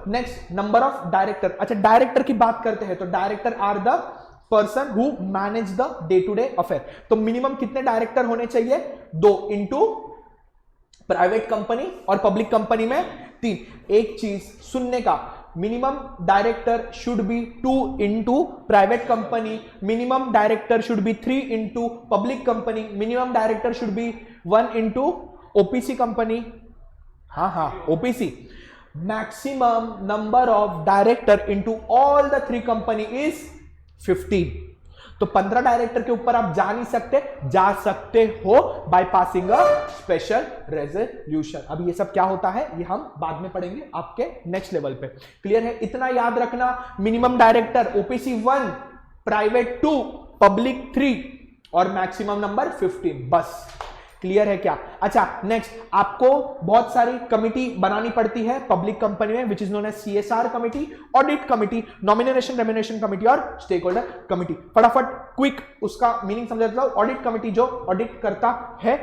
Next number of director. अच्छा director की बात करते हैं तो director are the person who manage the day to day affair. तो मिनिमम कितने डायरेक्टर होने चाहिए? 2 इंटू प्राइवेट कंपनी और पब्लिक कंपनी में 3। एक चीज सुनने का, minimum director should be 2 into private company, minimum director should be 3 into public company, minimum director should be 1 into OPC company. हाँ OPC. Maximum number of director into all the 3 company is 15। तो 15 director के ऊपर आप जा नहीं सकते, जा सकते हो by passing a special resolution. अब ये सब क्या होता है ये हम बाद में पढ़ेंगे आपके नेक्स्ट लेवल पे। क्लियर है? इतना याद रखना, minimum director OPC 1, private 2, public 3 और मैक्सिमम नंबर 15। बस क्लियर है क्या? अच्छा नेक्स्ट, आपको बहुत सारी कमिटी बनानी पड़ती है पब्लिक कंपनी में, which is known as CSR committee, audit committee, nomination remuneration committee और स्टेक होल्डर कमिटी। फटाफट क्विक उसका मीनिंग समझ लेता हूं। ऑडिट कमिटी जो ऑडिट करता है,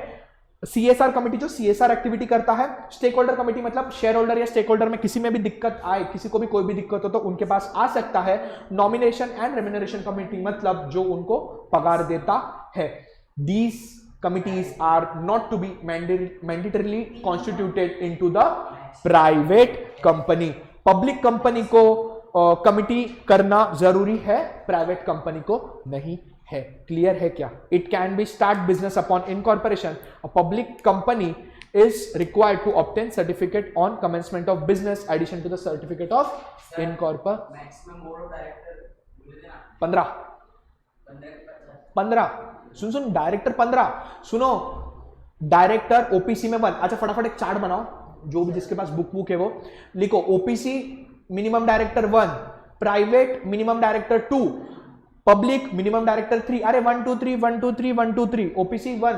सीएसआर कमिटी जो सीएसआर एक्टिविटी करता है, स्टेक होल्डर कमिटी मतलब शेयर होल्डर या स्टेक होल्डर में किसी में भी दिक्कत आए, किसी को भी कोई भी दिक्कत हो तो उनके पास आ सकता है। नॉमिनेशन एंड रेम्युनरेशन कमिटी मतलब जो उनको पगार देता है। These committees are not to be mandatorily constituted into the private company। Public company को कमिटी करना जरूरी है, प्राइवेट कंपनी को नहीं है। क्लियर है क्या? It can be start business upon incorporation. A public company is required to obtain certificate on commencement of business addition to the certificate of incorporation। maximum board of director 15 soon director 15। सुनो director OPC में 1। अच्छा फटाफट एक chart बनाओ, जो भी जिसके पास book है वो लिखो। OPC minimum director 1, private minimum director 2, public minimum director 3। अरे 1 2 3 1 2 3 1 2 3, ओपीसी 1,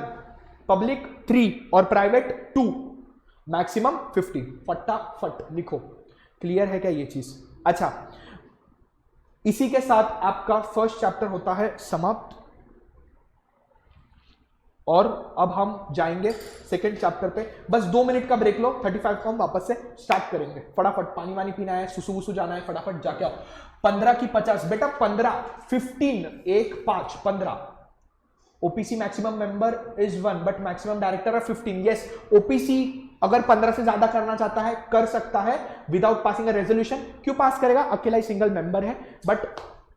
पब्लिक 3 और प्राइवेट 2, मैक्सिमम 15। फटाफट लिखो। क्लियर है क्या ये चीज? अच्छा इसी के साथ आपका फर्स्ट चैप्टर होता है समाप्त और अब हम जाएंगे सेकंड चैप्टर पे। बस 2 मिनट का ब्रेक लो, 35 को हम वापस से स्टार्ट करेंगे। फटाफट पानी वानी पीना है, सुसु वुसु जाना है, फटाफट जाके आओ। 15 की 50 बेटा, 15 15 1 5 15। OPC maximum member is 1 but maximum director है 15। यस, ओपीसी अगर 15 से ज्यादा करना चाहता है कर सकता है विदाउट पासिंग अ रेजोल्यूशन। क्यों पास करेगा? अकेला ही सिंगल मेंबर है, बट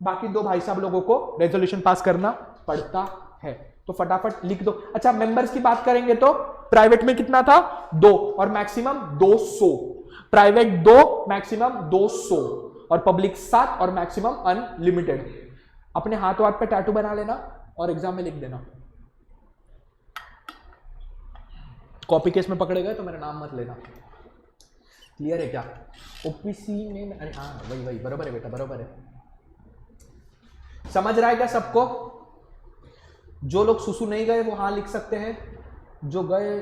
बाकी 2 भाई साहब लोगों को रेजोल्यूशन पास करना पड़ता है। तो फटाफट लिख दो। अच्छा मेंबर्स की बात करेंगे तो प्राइवेट में कितना था? 2 और मैक्सिमम 200। प्राइवेट 2 मैक्सिमम 200 और पब्लिक 7 और मैक्सिमम अनलिमिटेड। अपने हाथ वाथ पे टैटू बना लेना और एग्जाम में लिख देना। कॉपी केस में पकड़े गए तो मेरा नाम मत लेना। क्लियर है क्या? ओपीसी में अरे हाँ वही बराबर है बेटा, बराबर है। समझ रहा है क्या सबको? जो लोग सुसु नहीं गए वो हाँ लिख सकते हैं, जो गए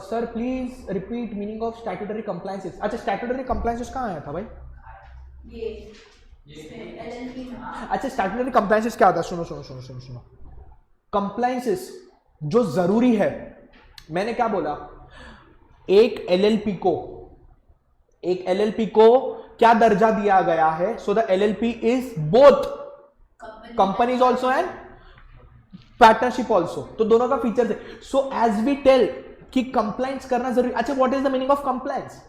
sir please repeat meaning of statutory compliances. अच्छा स्टैट्यूटरी कंप्लायंसेस कहाँ आया था भाई? ये LLP। अच्छा स्टैट्यूटरी कंप्लायंसेस क्या होता है? सुनो। कंप्लायंसेस जो जरूरी है, मैंने क्या बोला, एक एलएलपी को क्या दर्जा दिया गया है? So the LLP is both companies also and partnership also. तो दोनों का फीचर्स है। सो एज वी टेल कि कंप्लायंस करना जरूरी। अच्छा what is the meaning of compliance?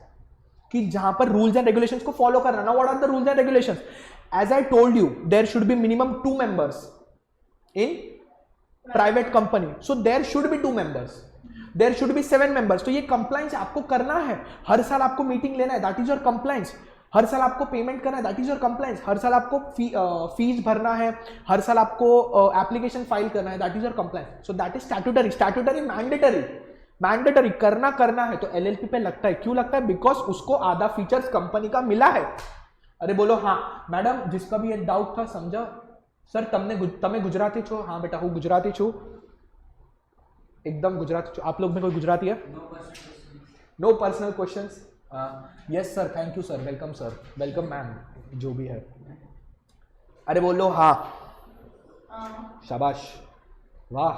कि जहां पर रूल्स एंड रेगुलेशंस को फॉलो करना। Now what are the rules and regulations? As I told you there should be minimum 2 members in private company, so there should be 2 members, there should B 7 members. तो ये compliance आपको करना है। हर साल आपको meeting लेना है, दैट इज योर कंप्लायंस। हर साल आपको पेमेंट करना है, दैट इज योर कंप्लायंस। हर साल आपको फीस भरना है, हर साल आपको एप्लीकेशन फाइल करना है, that is your compliance. So that is statutory mandatory करना है। तो एलएलपी पे लगता है। क्यों लगता है? बिकॉज उसको आधा फीचर्स कंपनी का मिला है। अरे बोलो हाँ मैडम, जिसका भी एक डाउट था समझा सर। તમે गुजराती छो? हाँ बेटा हूँ गुजराती छू, एकदम गुजराती छू। आप लोग में कोई गुजराती है? No personal questions. Yes sir, thank you sir, welcome sir, welcome ma'am, जो भी है। अरे बोलो हाँ। शाबाश, वाह,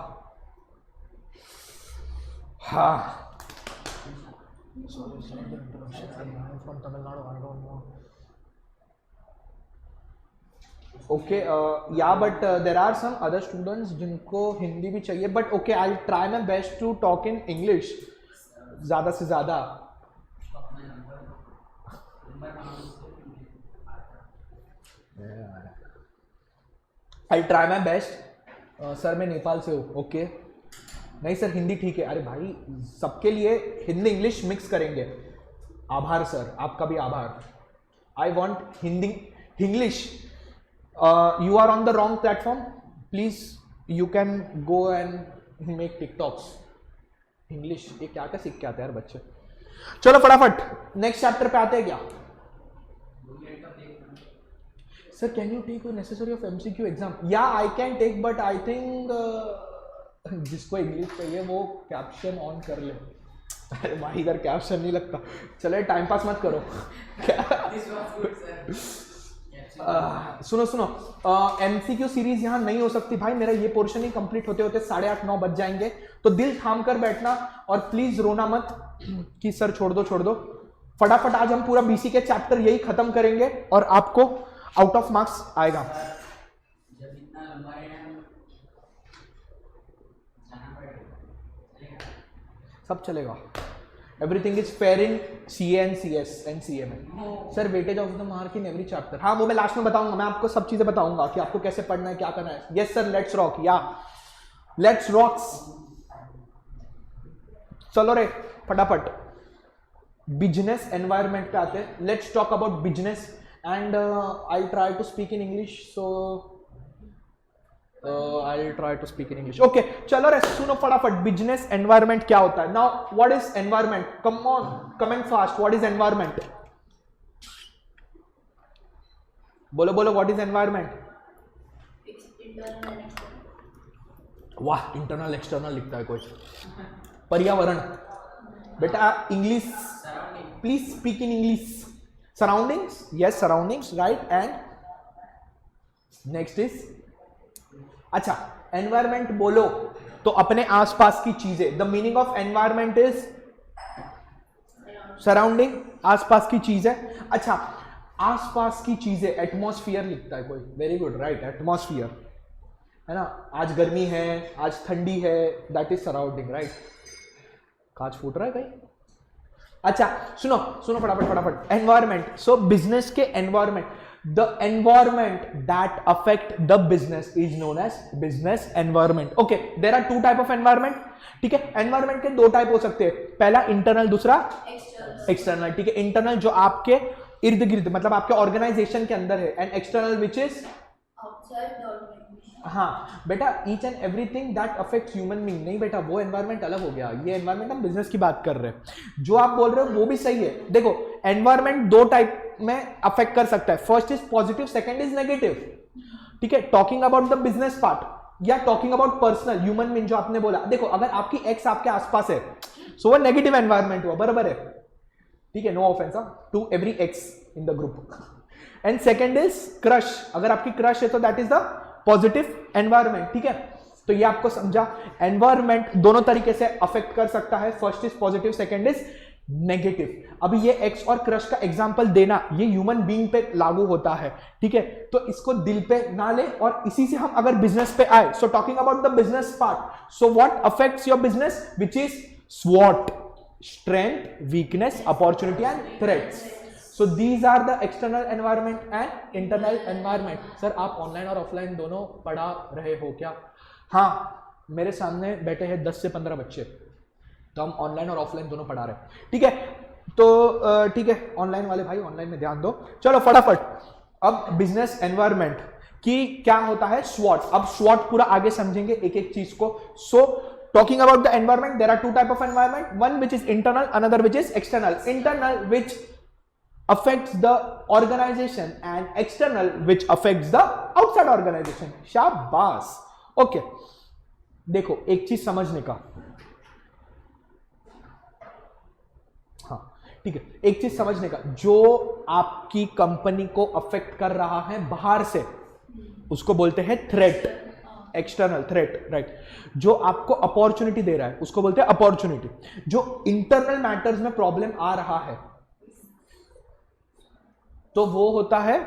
हाँ from Tamil Nadu, I don't know. Okay yeah but there are some other students जिनको हिंदी भी चाहिए, but okay I try my best to talk in English ज़्यादा से ज़्यादा. I try my best. Sir मैं नेपाल से हूँ. ओके नहीं सर हिंदी ठीक है. अरे भाई सबके लिए हिंदी इंग्लिश मिक्स करेंगे. आभार सर, आपका भी आभार. I want Hindi English. You are on the wrong platform. Please, you can go and make TikToks. English ये क्या क्या सीख के आते हैं यार बच्चे. चलो फटाफट नेक्स्ट चैप्टर पे आते हैं क्या. Sir can you take necessary of MCQ exam. Yeah I can take but I think जिसको इंग्लिश चाहिए वो कैप्शन ऑन कर ले. अरे भाई इधर कैप्शन नहीं लगता. चले टाइम पास मत करो. सुनो सुनो MCQ सीरीज यहाँ नहीं हो सकती भाई. मेरा ये पोर्शन ही कंप्लीट होते होते 8:30-9 बज जाएंगे. तो दिल थाम कर बैठना और प्लीज रोना मत कि सर छोड़ दो छोड़ दो. फटाफट आज हम पूरा BC के चैप्टर यही खत्म करेंगे और आपको आउट ऑफ मार्क्स आएगा. जब इतना लंबा है जाना पड़ेगा. सब चलेगा. Everything is fair in CA and CS and CA में. Sir weightage of the mark in every chapter. हाँ वो मैं लास्ट में बताऊंगा. मैं आपको सब चीजें बताऊंगा कि आपको कैसे पढ़ना है क्या करना है. Yes sir let's rock. या लेट्स रॉक्स. चलो रे फटाफट बिजनेस एनवायरनमेंट पे आते हैं. Let's talk about business and I try to speak in English. So I'll try to speak in English. Okay, चलो रे सुनो फटाफट बिजनेस एनवायरनमेंट क्या होता है. Now what is environment. Come on comment fast. What is environment. बोलो बोलो what is environment. Internal and external. वाह इंटरनल एक्सटर्नल लिखता है कोई. पर्यावरण. बेटा English please speak in English. Surroundings. Yes surroundings right. And next is अच्छा environment बोलो तो अपने आसपास की चीजें. The meaning of environment is surrounding. आसपास की चीजें. अच्छा आसपास की चीजें. एटमॉस्फियर लिखता है कोई. Very good right. एटमॉस्फियर है ना. आज गर्मी है आज ठंडी है. That is surrounding right. कांच फूट रहा है कहीं. अच्छा सुनो सुनो फटाफट फटाफट. एनवायरमेंट. सो बिजनेस के environment. The environment that affect the business is known as business environment. Okay, there are two type of environment. ठीक है. एनवायरमेंट के दो टाइप हो सकते हैं. पहला इंटरनल दूसरा एक्सटर्नल. ठीक है. इंटरनल जो आपके इर्द गिर्द मतलब आपके ऑर्गेनाइजेशन के अंदर है. And external which is Outside the organization. हाँ बेटा each and everything that affects human being. नहीं बेटा वो एनवायरमेंट अलग हो गया. ये एनवायरमेंट हम बिजनेस की बात कर रहे हैं. जो आप बोल रहे हो वो भी सही है. देखो एनवायरमेंट दो टाइप में अफेक्ट कर सकता है. First is positive second is negative. ठीक है. Talking about the business part या talking about personal human being जो आपने बोला. देखो अगर आपकी एक्स आपके आसपास है सो वो नेगेटिव एनवायरमेंट हुआ. बराबर है. ठीक है. No offence to every ex in the group. And second is crush. अगर आपकी क्रश है तो that is the positive environment. ठीक है. तो ये आपको समझा. एनवायरमेंट दोनों तरीके से अफेक्ट कर सकता है. First is positive second is negative. अभी ये एक्स और क्रश का एग्जांपल देना ये ह्यूमन बीइंग पे लागू होता है. ठीक है. तो इसको दिल पे ना ले. और इसी से हम अगर बिजनेस पे आए so talking about the business part. So what affects your business which is स्वॉट. Strength weakness opportunity and threats. So these are the external environment and internal environment. Sir आप ऑनलाइन और ऑफलाइन दोनों पढ़ा रहे हो क्या. हाँ मेरे सामने बैठे हैं 10 से 15 बच्चे. तो हम ऑनलाइन और ऑफलाइन दोनों पढ़ा रहे हैं. ठीक है. तो ठीक है ऑनलाइन वाले भाई ऑनलाइन में ध्यान दो. चलो फटाफट अब बिजनेस एनवायरमेंट की क्या होता है. स्वॉट. अब स्वॉट पूरा आगे समझेंगे एक एक चीज को. सो talking about the environment there are two type of environment. One which is internal, another which is external. Internal which affects the organization and external which affects the outside organization. शाबाश. ओके देखो एक चीज समझने का. हाँ ठीक है. एक चीज समझने का. जो आपकी कंपनी को अफेक्ट कर रहा है बाहर से उसको बोलते हैं थ्रेट. एक्सटर्नल थ्रेट, राइट, जो आपको अपॉर्चुनिटी दे रहा है उसको बोलते हैं अपॉर्चुनिटी। जो इंटरनल मैटर्स में प्रॉब्लम आ रहा है तो वो होता है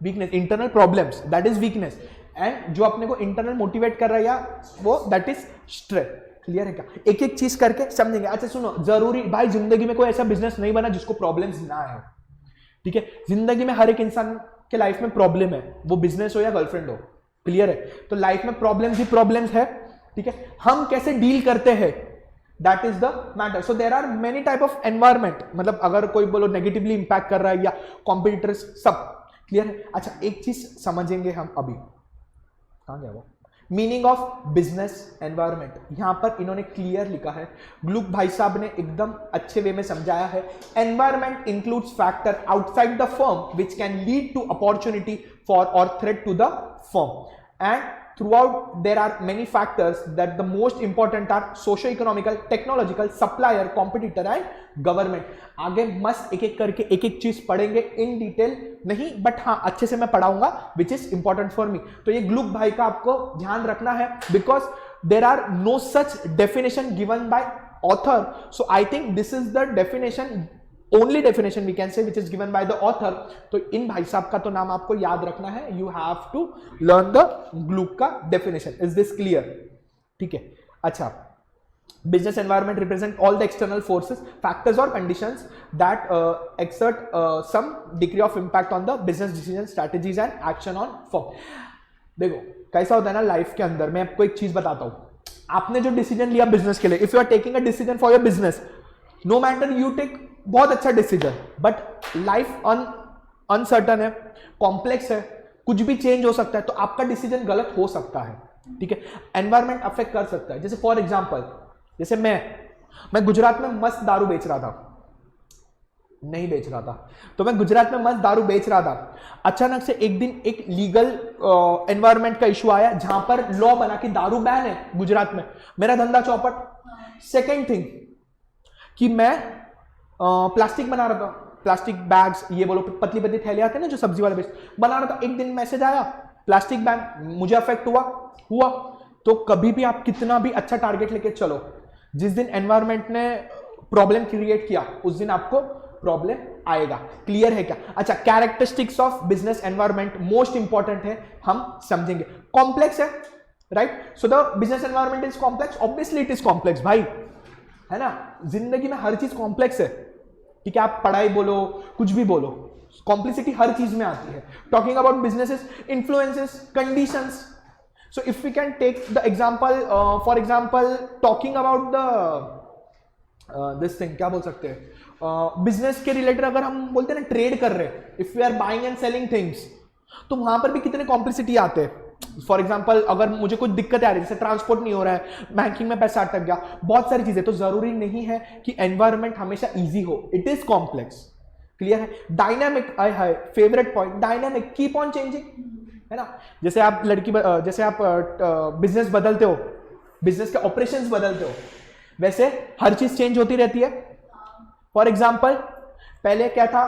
weakness, internal problems, that is weakness. And जो अपने को इंटरनल मोटिवेट कर रहा है या वो दैट इज स्ट्रेंथ। क्लियर है क्या? एक एक चीज करके समझेंगे। अच्छा सुनो, जरूरी भाई जिंदगी में कोई ऐसा बिजनेस नहीं बना जिसको प्रॉब्लम्स ना आए, ठीक है? जिंदगी में हर एक इंसान के लाइफ में प्रॉब्लम है, वो बिजनेस हो या गर्लफ्रेंड हो। क्लियर है? तो लाइफ में प्रॉब्लम्स ही प्रॉब्लम्स है, ठीक है? हम कैसे डील करते हैं that is the matter. So there are many type of environment, मतलब अगर कोई बोलो नेगेटिवली इंपैक्ट कर रहा है या कॉम्पिटिटर्स, सब क्लियर है। अच्छा एक चीज समझेंगे हम अभी, कहां गया वो, मीनिंग ऑफ बिजनेस एनवायरमेंट। यहां पर इन्होंने क्लियर लिखा है, ग्लुक भाई साहब ने एकदम अच्छे वे में समझाया है। Environment includes factor outside the firm which can lead to opportunity for और threat to the firm and throughout there are many factors that the most important are socio-economical, technological, supplier, competitor and government। आगे मस्त एक एक करके एक एक चीज पढ़ेंगे इन डिटेल नहीं, बट हाँ अच्छे से मैं पढ़ाऊंगा which is important for me. तो ये ग्लुक भाई का आपको ध्यान रखना है because there are no such definition given by author. So I think this is the definition, only definition we can say which is given by the author. तो इन भाई साहब का तो नाम आपको याद रखना है, you have to learn the ग्लूक का डेफिनेशन। Is this clear? ठीक है। अच्छा, business environment represent all the external forces, factors और conditions that exert some degree of impact on the business decision, strategies and action on firm. देखो कैसा होता है ना लाइफ के अंदर, मैं आपको एक चीज बताता हूं, आपने जो डिसीजन लिया बिजनेस के लिए, if you are taking a decision for your business, no matter you take बहुत अच्छा डिसीजन, बट लाइफ अनसर्टन है, कॉम्प्लेक्स है, कुछ भी चेंज हो सकता है, तो आपका डिसीजन गलत हो सकता है, ठीक है? एनवायरमेंट अफेक्ट कर सकता है। जैसे फॉर एग्जांपल, जैसे मैं गुजरात में मस्त दारू बेच रहा था, नहीं बेच रहा था, तो मैं गुजरात में मस्त दारू बेच रहा था, अचानक से एक दिन एक लीगल एनवायरमेंट का इशू आया जहां पर लॉ बना कि दारू बैन है गुजरात में, मेरा धंधा चौपट। सेकेंड थिंग कि मैं प्लास्टिक बना रहा था, प्लास्टिक बैग्स, ये बोलो पतली पतली थैली आते हैं ना जो सब्जी वाले बेच, बना रहा था, एक दिन मैसेज आया प्लास्टिक बैन, मुझे अफेक्ट हुआ। तो कभी भी आप कितना भी अच्छा टारगेट लेके चलो, जिस दिन एनवायरमेंट ने प्रॉब्लम क्रिएट किया उस दिन आपको प्रॉब्लम आएगा। क्लियर है क्या? अच्छा, characteristics of business environment most important है, हम समझेंगे। कॉम्प्लेक्स है, right? So the business environment is complex, obviously it is complex भाई, है ना? जिंदगी में हर चीज कॉम्प्लेक्स है, ठीक है? आप पढ़ाई बोलो, कुछ भी बोलो, कॉम्प्लेक्सिटी हर चीज में आती है। Talking about businesses, influences, conditions. So if we can take the example, for example talking about the this thing, क्या बोल सकते हैं, बिजनेस के रिलेटेड अगर हम बोलते हैं ना ट्रेड कर रहे हैं, if we are buying and selling things, तो वहां पर भी कितने कॉम्प्लेक्सिटी आते हैं। फॉर एग्जाम्पल अगर मुझे कुछ दिक्कत आ रही है, जैसे ट्रांसपोर्ट नहीं हो रहा है, बैंकिंग में पैसा अटक गया, बहुत सारी चीजें, तो जरूरी नहीं है कि एनवायरमेंट हमेशा इजी हो, इट इज कॉम्प्लेक्स। क्लियर है? डायनामिक, आई है favourite point, dynamic, keep on changing, है ना? जैसे आप जैसे आप बिजनेस बदलते हो, बिजनेस के ऑपरेशंस बदलते हो, वैसे हर चीज चेंज होती रहती है। फॉर एग्जाम्पल पहले क्या था,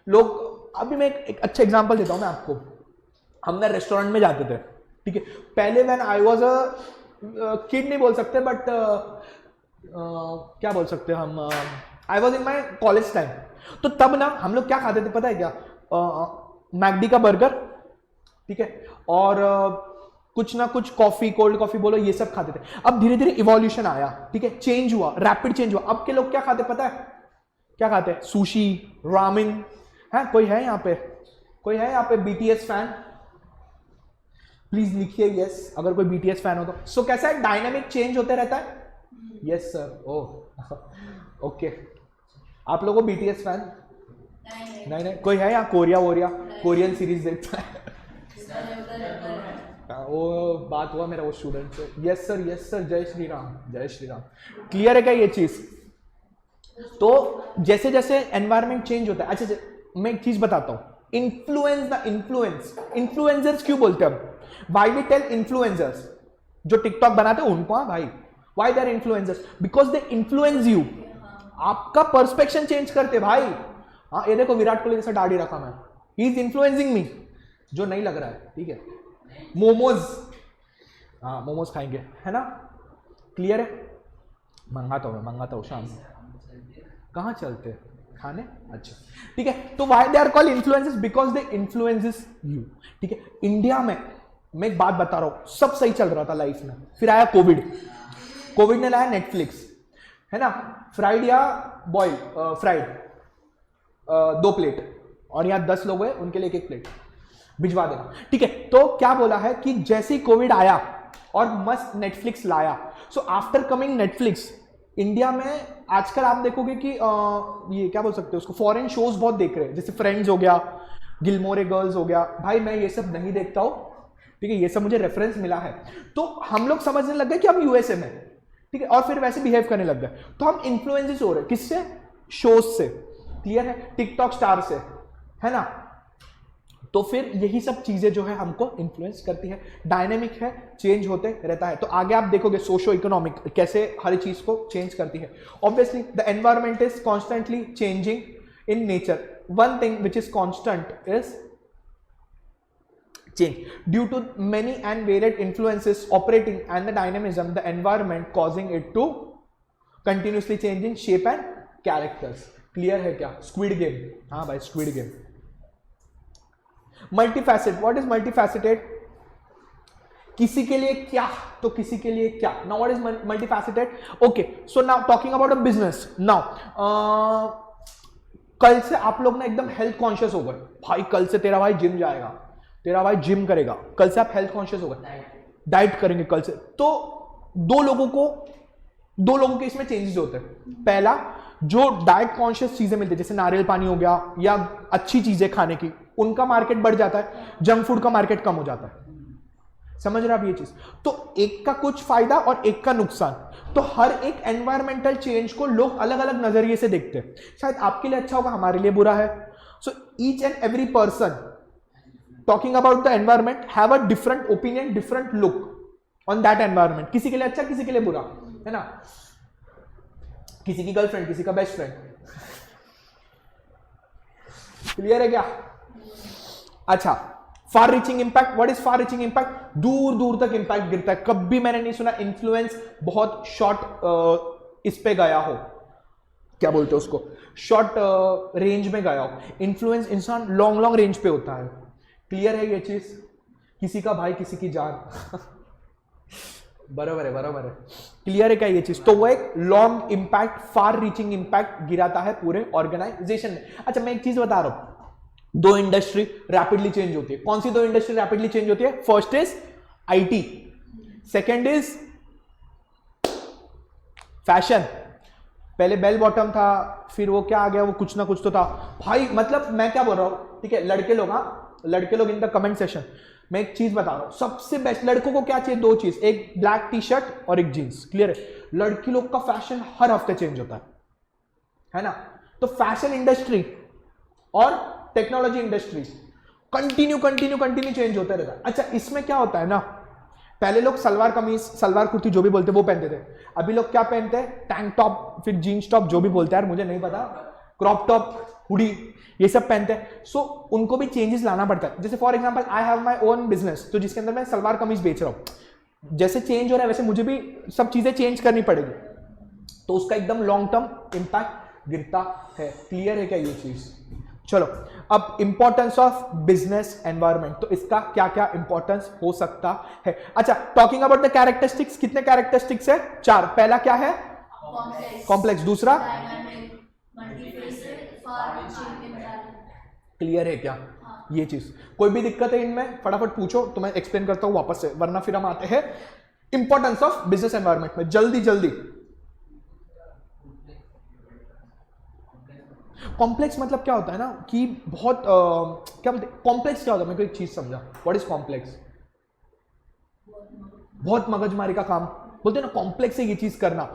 लोग, अभी मैं एक अच्छा एग्जाम्पल देता हूं मैं आपको, हम ना रेस्टोरेंट में जाते थे, ठीक है? पहले when I was a kid नहीं बोल सकते, बट क्या बोल सकते हैं हम, I was in my college time, तो तब ना हम लोग क्या खाते थे पता है क्या? मैकडी का बर्गर, ठीक है, और कुछ ना कुछ कॉफी, कोल्ड कॉफी बोलो, ये सब खाते थे। अब धीरे धीरे इवोल्यूशन आया, ठीक है, चेंज हुआ, रैपिड चेंज हुआ। अब के लोग क्या खाते पता है? क्या खाते हैं? Sushi, ramen. है कोई है यहाँ पे, कोई है यहाँ पे बीटीएस फैन? प्लीज लिखिए यस अगर कोई बीटीएस फैन हो तो। सो कैसा है, डायनामिक चेंज होते रहता है। Yes sir, oh okay. आप लोगों बीटीएस फैन? नहीं, कोई है यहाँ कोरिया कोरियन सीरीज देखता है? वो बात हुआ मेरा वो स्टूडेंट से। यस सर, जय श्री राम, जय श्री राम। क्लियर है क्या ये चीज? तो जैसे जैसे एनवायरमेंट चेंज होता है। अच्छा मैं एक चीज बताता हूं, इन्फ्लुएंस द इन्फ्लुएंसर्स क्यों बोलते हैं हम? Why we tell influencers? जो टिकटॉक बनाते हैं उनको, हाँ भाई, why they are influencers? Because they influence you, आपका पर्सपेक्शन चेंज करते भाई। हाँ ये देखो विराट कोहली जैसा दाढ़ी रखा मैं, ही इज इन्फ्लुएंसिंग मी, जो नहीं लग रहा है, ठीक है? मोमोज, हाँ मोमोज खाएंगे, है ना, क्लियर है। मंगाता हूँ शाम में। कहाँ चलते खाने, अच्छा ठीक है। तो why they are called influencers, because they influences you, ठीक है। इंडिया में मैं एक बात बता रहा हूँ, सब सही चल रहा था लाइफ में, फिर आया कोविड ने लाया नेटफ्लिक्स, है ना, फ्राइड या बॉयल फ्राइड 2 प्लेट, और यहाँ 10 लोग हैं, उनके लिए 1 प्लेट भिजवा देना, ठीक है। तो क्या बोला है कि जैसे ही कोविड आया और मस्त नेटफ्लिक्स लाया, so after coming Netflix India में आजकल आप देखोगे कि ये क्या बोल सकते हो उसको, फॉरेन शोज बहुत देख रहे हैं, जैसे फ्रेंड्स हो गया, गिलमोरे गर्ल्स हो गया। भाई मैं ये सब नहीं देखता हूँ, ठीक है, ये सब मुझे रेफरेंस मिला है। तो हम लोग समझने लग गए कि हम यूएसए में, ठीक है, और फिर वैसे बिहेव करने लग गए। तो हम इन्फ्लुएंसेस हो रहे हैं, किससे, शोज से, क्लियर है, टिकटॉक स्टार से, है ना। तो फिर यही सब चीजें जो है हमको इन्फ्लुएंस करती है, डायनेमिक है, चेंज होते रहता है। तो आगे आप देखोगे सोशो इकोनॉमिक कैसे हर चीज को चेंज करती है। Obviously the environment is constantly changing in nature, one thing which is constant is change due to many and varied influences operating and the dynamism the environment causing it to continuously changing shape and characters। clear है क्या, squid game, हाँ भाई squid game. Multifacet, what is multifaceted, किसी के लिए क्या तो किसी के लिए क्या। Now what is multifaceted, okay, so now talking about a business. Now कल से आप लोग ना एकदम हेल्थ कॉन्शियस हो गए, भाई कल से तेरा भाई जिम जाएगा, तेरा भाई जिम करेगा, कल से आप हेल्थ कॉन्शियस हो गए, डाइट करेंगे कल से। तो दो लोगों के इसमें चेंजेस होते हैं। पहला, जो डाइट कॉन्शियस चीजें मिलती है जैसे नारियल पानी हो गया या अच्छी चीजें खाने की, उनका मार्केट बढ़ जाता है, जंक फूड का मार्केट कम हो जाता है। समझ रहे आप ये चीज। तो एक का कुछ फायदा और एक का नुकसान। तो हर एक एनवायरमेंटल चेंज को लोग अलग अलग नजरिए से देखते हैं। शायद आपके लिए अच्छा होगा, हमारे लिए बुरा है। So each and every person talking about the environment have a different opinion, different look on that environment। किसी के लिए अच्छा, किसी के लिए बुरा, है ना, किसी की गर्लफ्रेंड, किसी का बेस्ट फ्रेंड। क्लियर है क्या, अच्छा। Far reaching impact, what is far reaching impact, दूर दूर तक इंपैक्ट गिरता है। कभी मैंने नहीं सुना इन्फ्लुएंस बहुत शॉर्ट इस पे गया हो, क्या बोलते हैं उसको, शॉर्ट रेंज में गया हो। इन्फ्लुएंस इंसान लॉन्ग लॉन्ग रेंज पे होता है। क्लियर है ये चीज, किसी का भाई किसी की जान बराबर है। क्लियर है क्या ये चीज। तो वो एक long impact, far reaching impact गिराता है पूरे ऑर्गेनाइजेशन में। अच्छा मैं एक चीज बता रहा हूं, 2 इंडस्ट्री रैपिडली चेंज होती है। कौन सी 2 इंडस्ट्री रैपिडली चेंज होती है, first is IT, second is fashion. पहले बेल बॉटम था, फिर वो क्या आ गया, वो कुछ ना कुछ तो था भाई। मतलब मैं क्या बोल रहा हूं, ठीक है, लड़के लोग इन द कमेंट सेशन, मैं एक चीज बता रहा हूं, सबसे बेस्ट लड़कों को क्या चाहिए, 2 चीज, एक ब्लैक टी शर्ट और एक जींस। क्लियर है। लड़की लोग का फैशन हर हफ्ते चेंज होता है ना। तो फैशन इंडस्ट्री और टेक्नोलॉजी इंडस्ट्री कंटिन्यू चेंज होता रहता है। अच्छा इसमें क्या होता है ना, पहले लोग सलवार कमीज, सलवार कुर्ती जो भी बोलते वो पहनते थे। अभी लोग क्या पहनते हैं, टैंक टॉप, फिर जीन्स टॉप, जो भी बोलते हैं यार मुझे नहीं पता, क्रॉप टॉप, हुडी, ये सब पहनते हैं। सो उनको भी चेंजेस लाना पड़ता है। जैसे for example I have my own business, तो जिसके अंदर मैं सलवार कमीज बेच रहा हूं, जैसे चेंज हो रहा है वैसे मुझे भी सब चीजें चेंज करनी पड़ेगी, तो उसका एकदम लॉन्ग टर्म इंपैक्ट गिरता है। क्लियर है क्या ये चीज। चलो अब इंपॉर्टेंस ऑफ बिजनेस एनवायरनमेंट, तो इसका क्या क्या इंपॉर्टेंस हो सकता है। अच्छा टॉकिंग अबाउट द कैरेक्टरिस्टिक्स, कितने कैरेक्टरिस्टिक्स है, 4। पहला क्या है, कॉम्प्लेक्स, दूसरा क्लियर है क्या ये चीज। कोई भी दिक्कत है इनमें फटाफट पूछो तो मैं एक्सप्लेन करता हूं वापस से, वरना फिर हम आते हैं इंपॉर्टेंस ऑफ बिजनेस एनवायरनमेंट में जल्दी। कॉम्प्लेक्स मतलब क्या होता है ना कि बहुत क्या बोलते हैं, कॉम्प्लेक्स क्या होता है, मेरे को एक चीज समझा, व्हाट इज कॉम्प्लेक्स, बहुत मगजमारी का काम बोलते हैं ना, कॉम्प्लेक्स है ये चीज करना।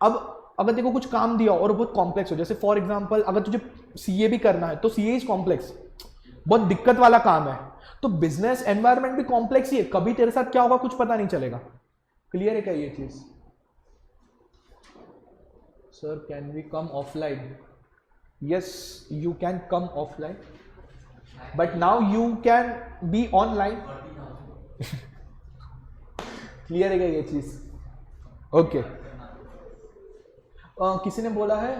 अब अगर देखो कुछ काम दिया और बहुत कॉम्प्लेक्स हो, जैसे फॉर एग्जांपल अगर तुझे सीए भी करना है तो सीए इज कॉम्प्लेक्स, बहुत दिक्कत वाला काम है। तो बिजनेस एनवायरनमेंट भी कॉम्प्लेक्स ही है, कभी तेरे साथ क्या होगा कुछ पता नहीं चलेगा। क्लियर है क्या ये चीज। Sir can we come offline, yes you can come offline but now you can be online, clear है क्या ये चीज? ओके किसी ने बोला है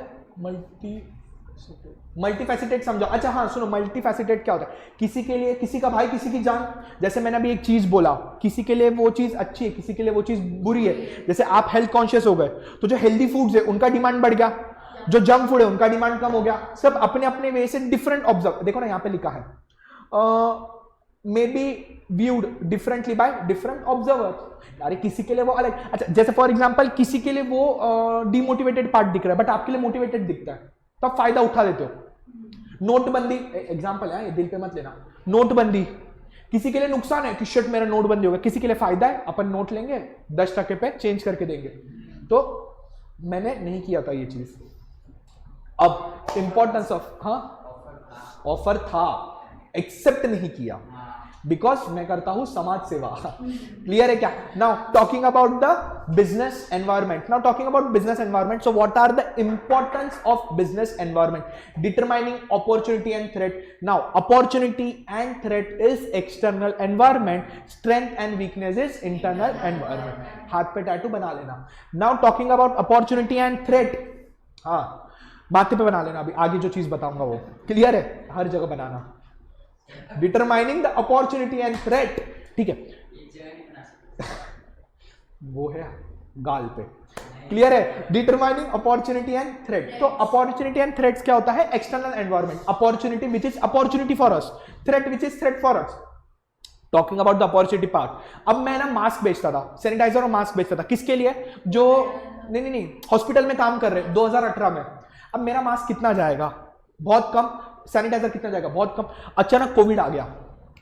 मल्टीफैसेटेड समझो। अच्छा हाँ सुनो, मल्टीफैसेटेड क्या होता है? किसी के लिए किसी का भाई किसी की जान। जैसे मैंने अभी एक चीज बोला, किसी के लिए वो चीज अच्छी है, किसी के लिए वो चीज बुरी है। जैसे आप हेल्थ कॉन्शियस हो गए तो जो हेल्दी फूड्स है उनका डिमांड बढ़ गया, जो जंक फूड है उनका डिमांड कम हो गया। सब अपने अपने वे से डिफरेंट ऑब्जर्व। देखो ना यहाँ पे लिखा है may be viewed differently by different observer. अरे किसी के लिए वो अलग। अच्छा जैसे फॉर एग्जांपल किसी के लिए वो डिमोटिवेटेड पार्ट दिख रहा है बट आपके लिए मोटिवेटेड दिखता है, तब फायदा उठा लेते हो। नोटबंदी एग्जांपल है, ये दिल पे मत लेना। नोटबंदी किसी के लिए नुकसान है कि शिट मेरा नोटबंदी होगा, किसी के लिए फायदा है, अपन नोट लेंगे 10% पे चेंज करके देंगे। तो मैंने नहीं किया था ये चीज। अब इंपॉर्टेंस ऑफ, हाँ ऑफर था, एक्सेप्ट नहीं किया बिकॉज मैं करता हूं समाज सेवा। क्लियर है क्या? Now talking about the business environment. Now talking about business environment, so what are the importance of business environment? Determining opportunity and threat. Now opportunity and threat is external environment, strength and weakness is internal environment. हाथ पे tattoo बना लेना। Now talking about opportunity and threat, हाँ माथे पे बना लेना, अभी आगे जो चीज बताऊंगा वो। क्लियर है? हर जगह बनाना। Determining the opportunity and threat, ठीक है वो है गाल पे। क्लियर है? Determining opportunity and threat. तो अपॉर्चुनिटी एंड थ्रेट्स क्या होता है? External environment. Opportunity which is opportunity for us, threat which is threat for us. Talking about the opportunity part. अब मैं ना मास्क बेचता था, सैनिटाइजर और मास्क बेचता था। किसके लिए? जो नहीं हॉस्पिटल में काम कर रहे 2018 में। अब मेरा मास्क कितना जाएगा? बहुत कम। सैनिटाइजर कितना जाएगा? बहुत कम। अचानक कोविड आ गया,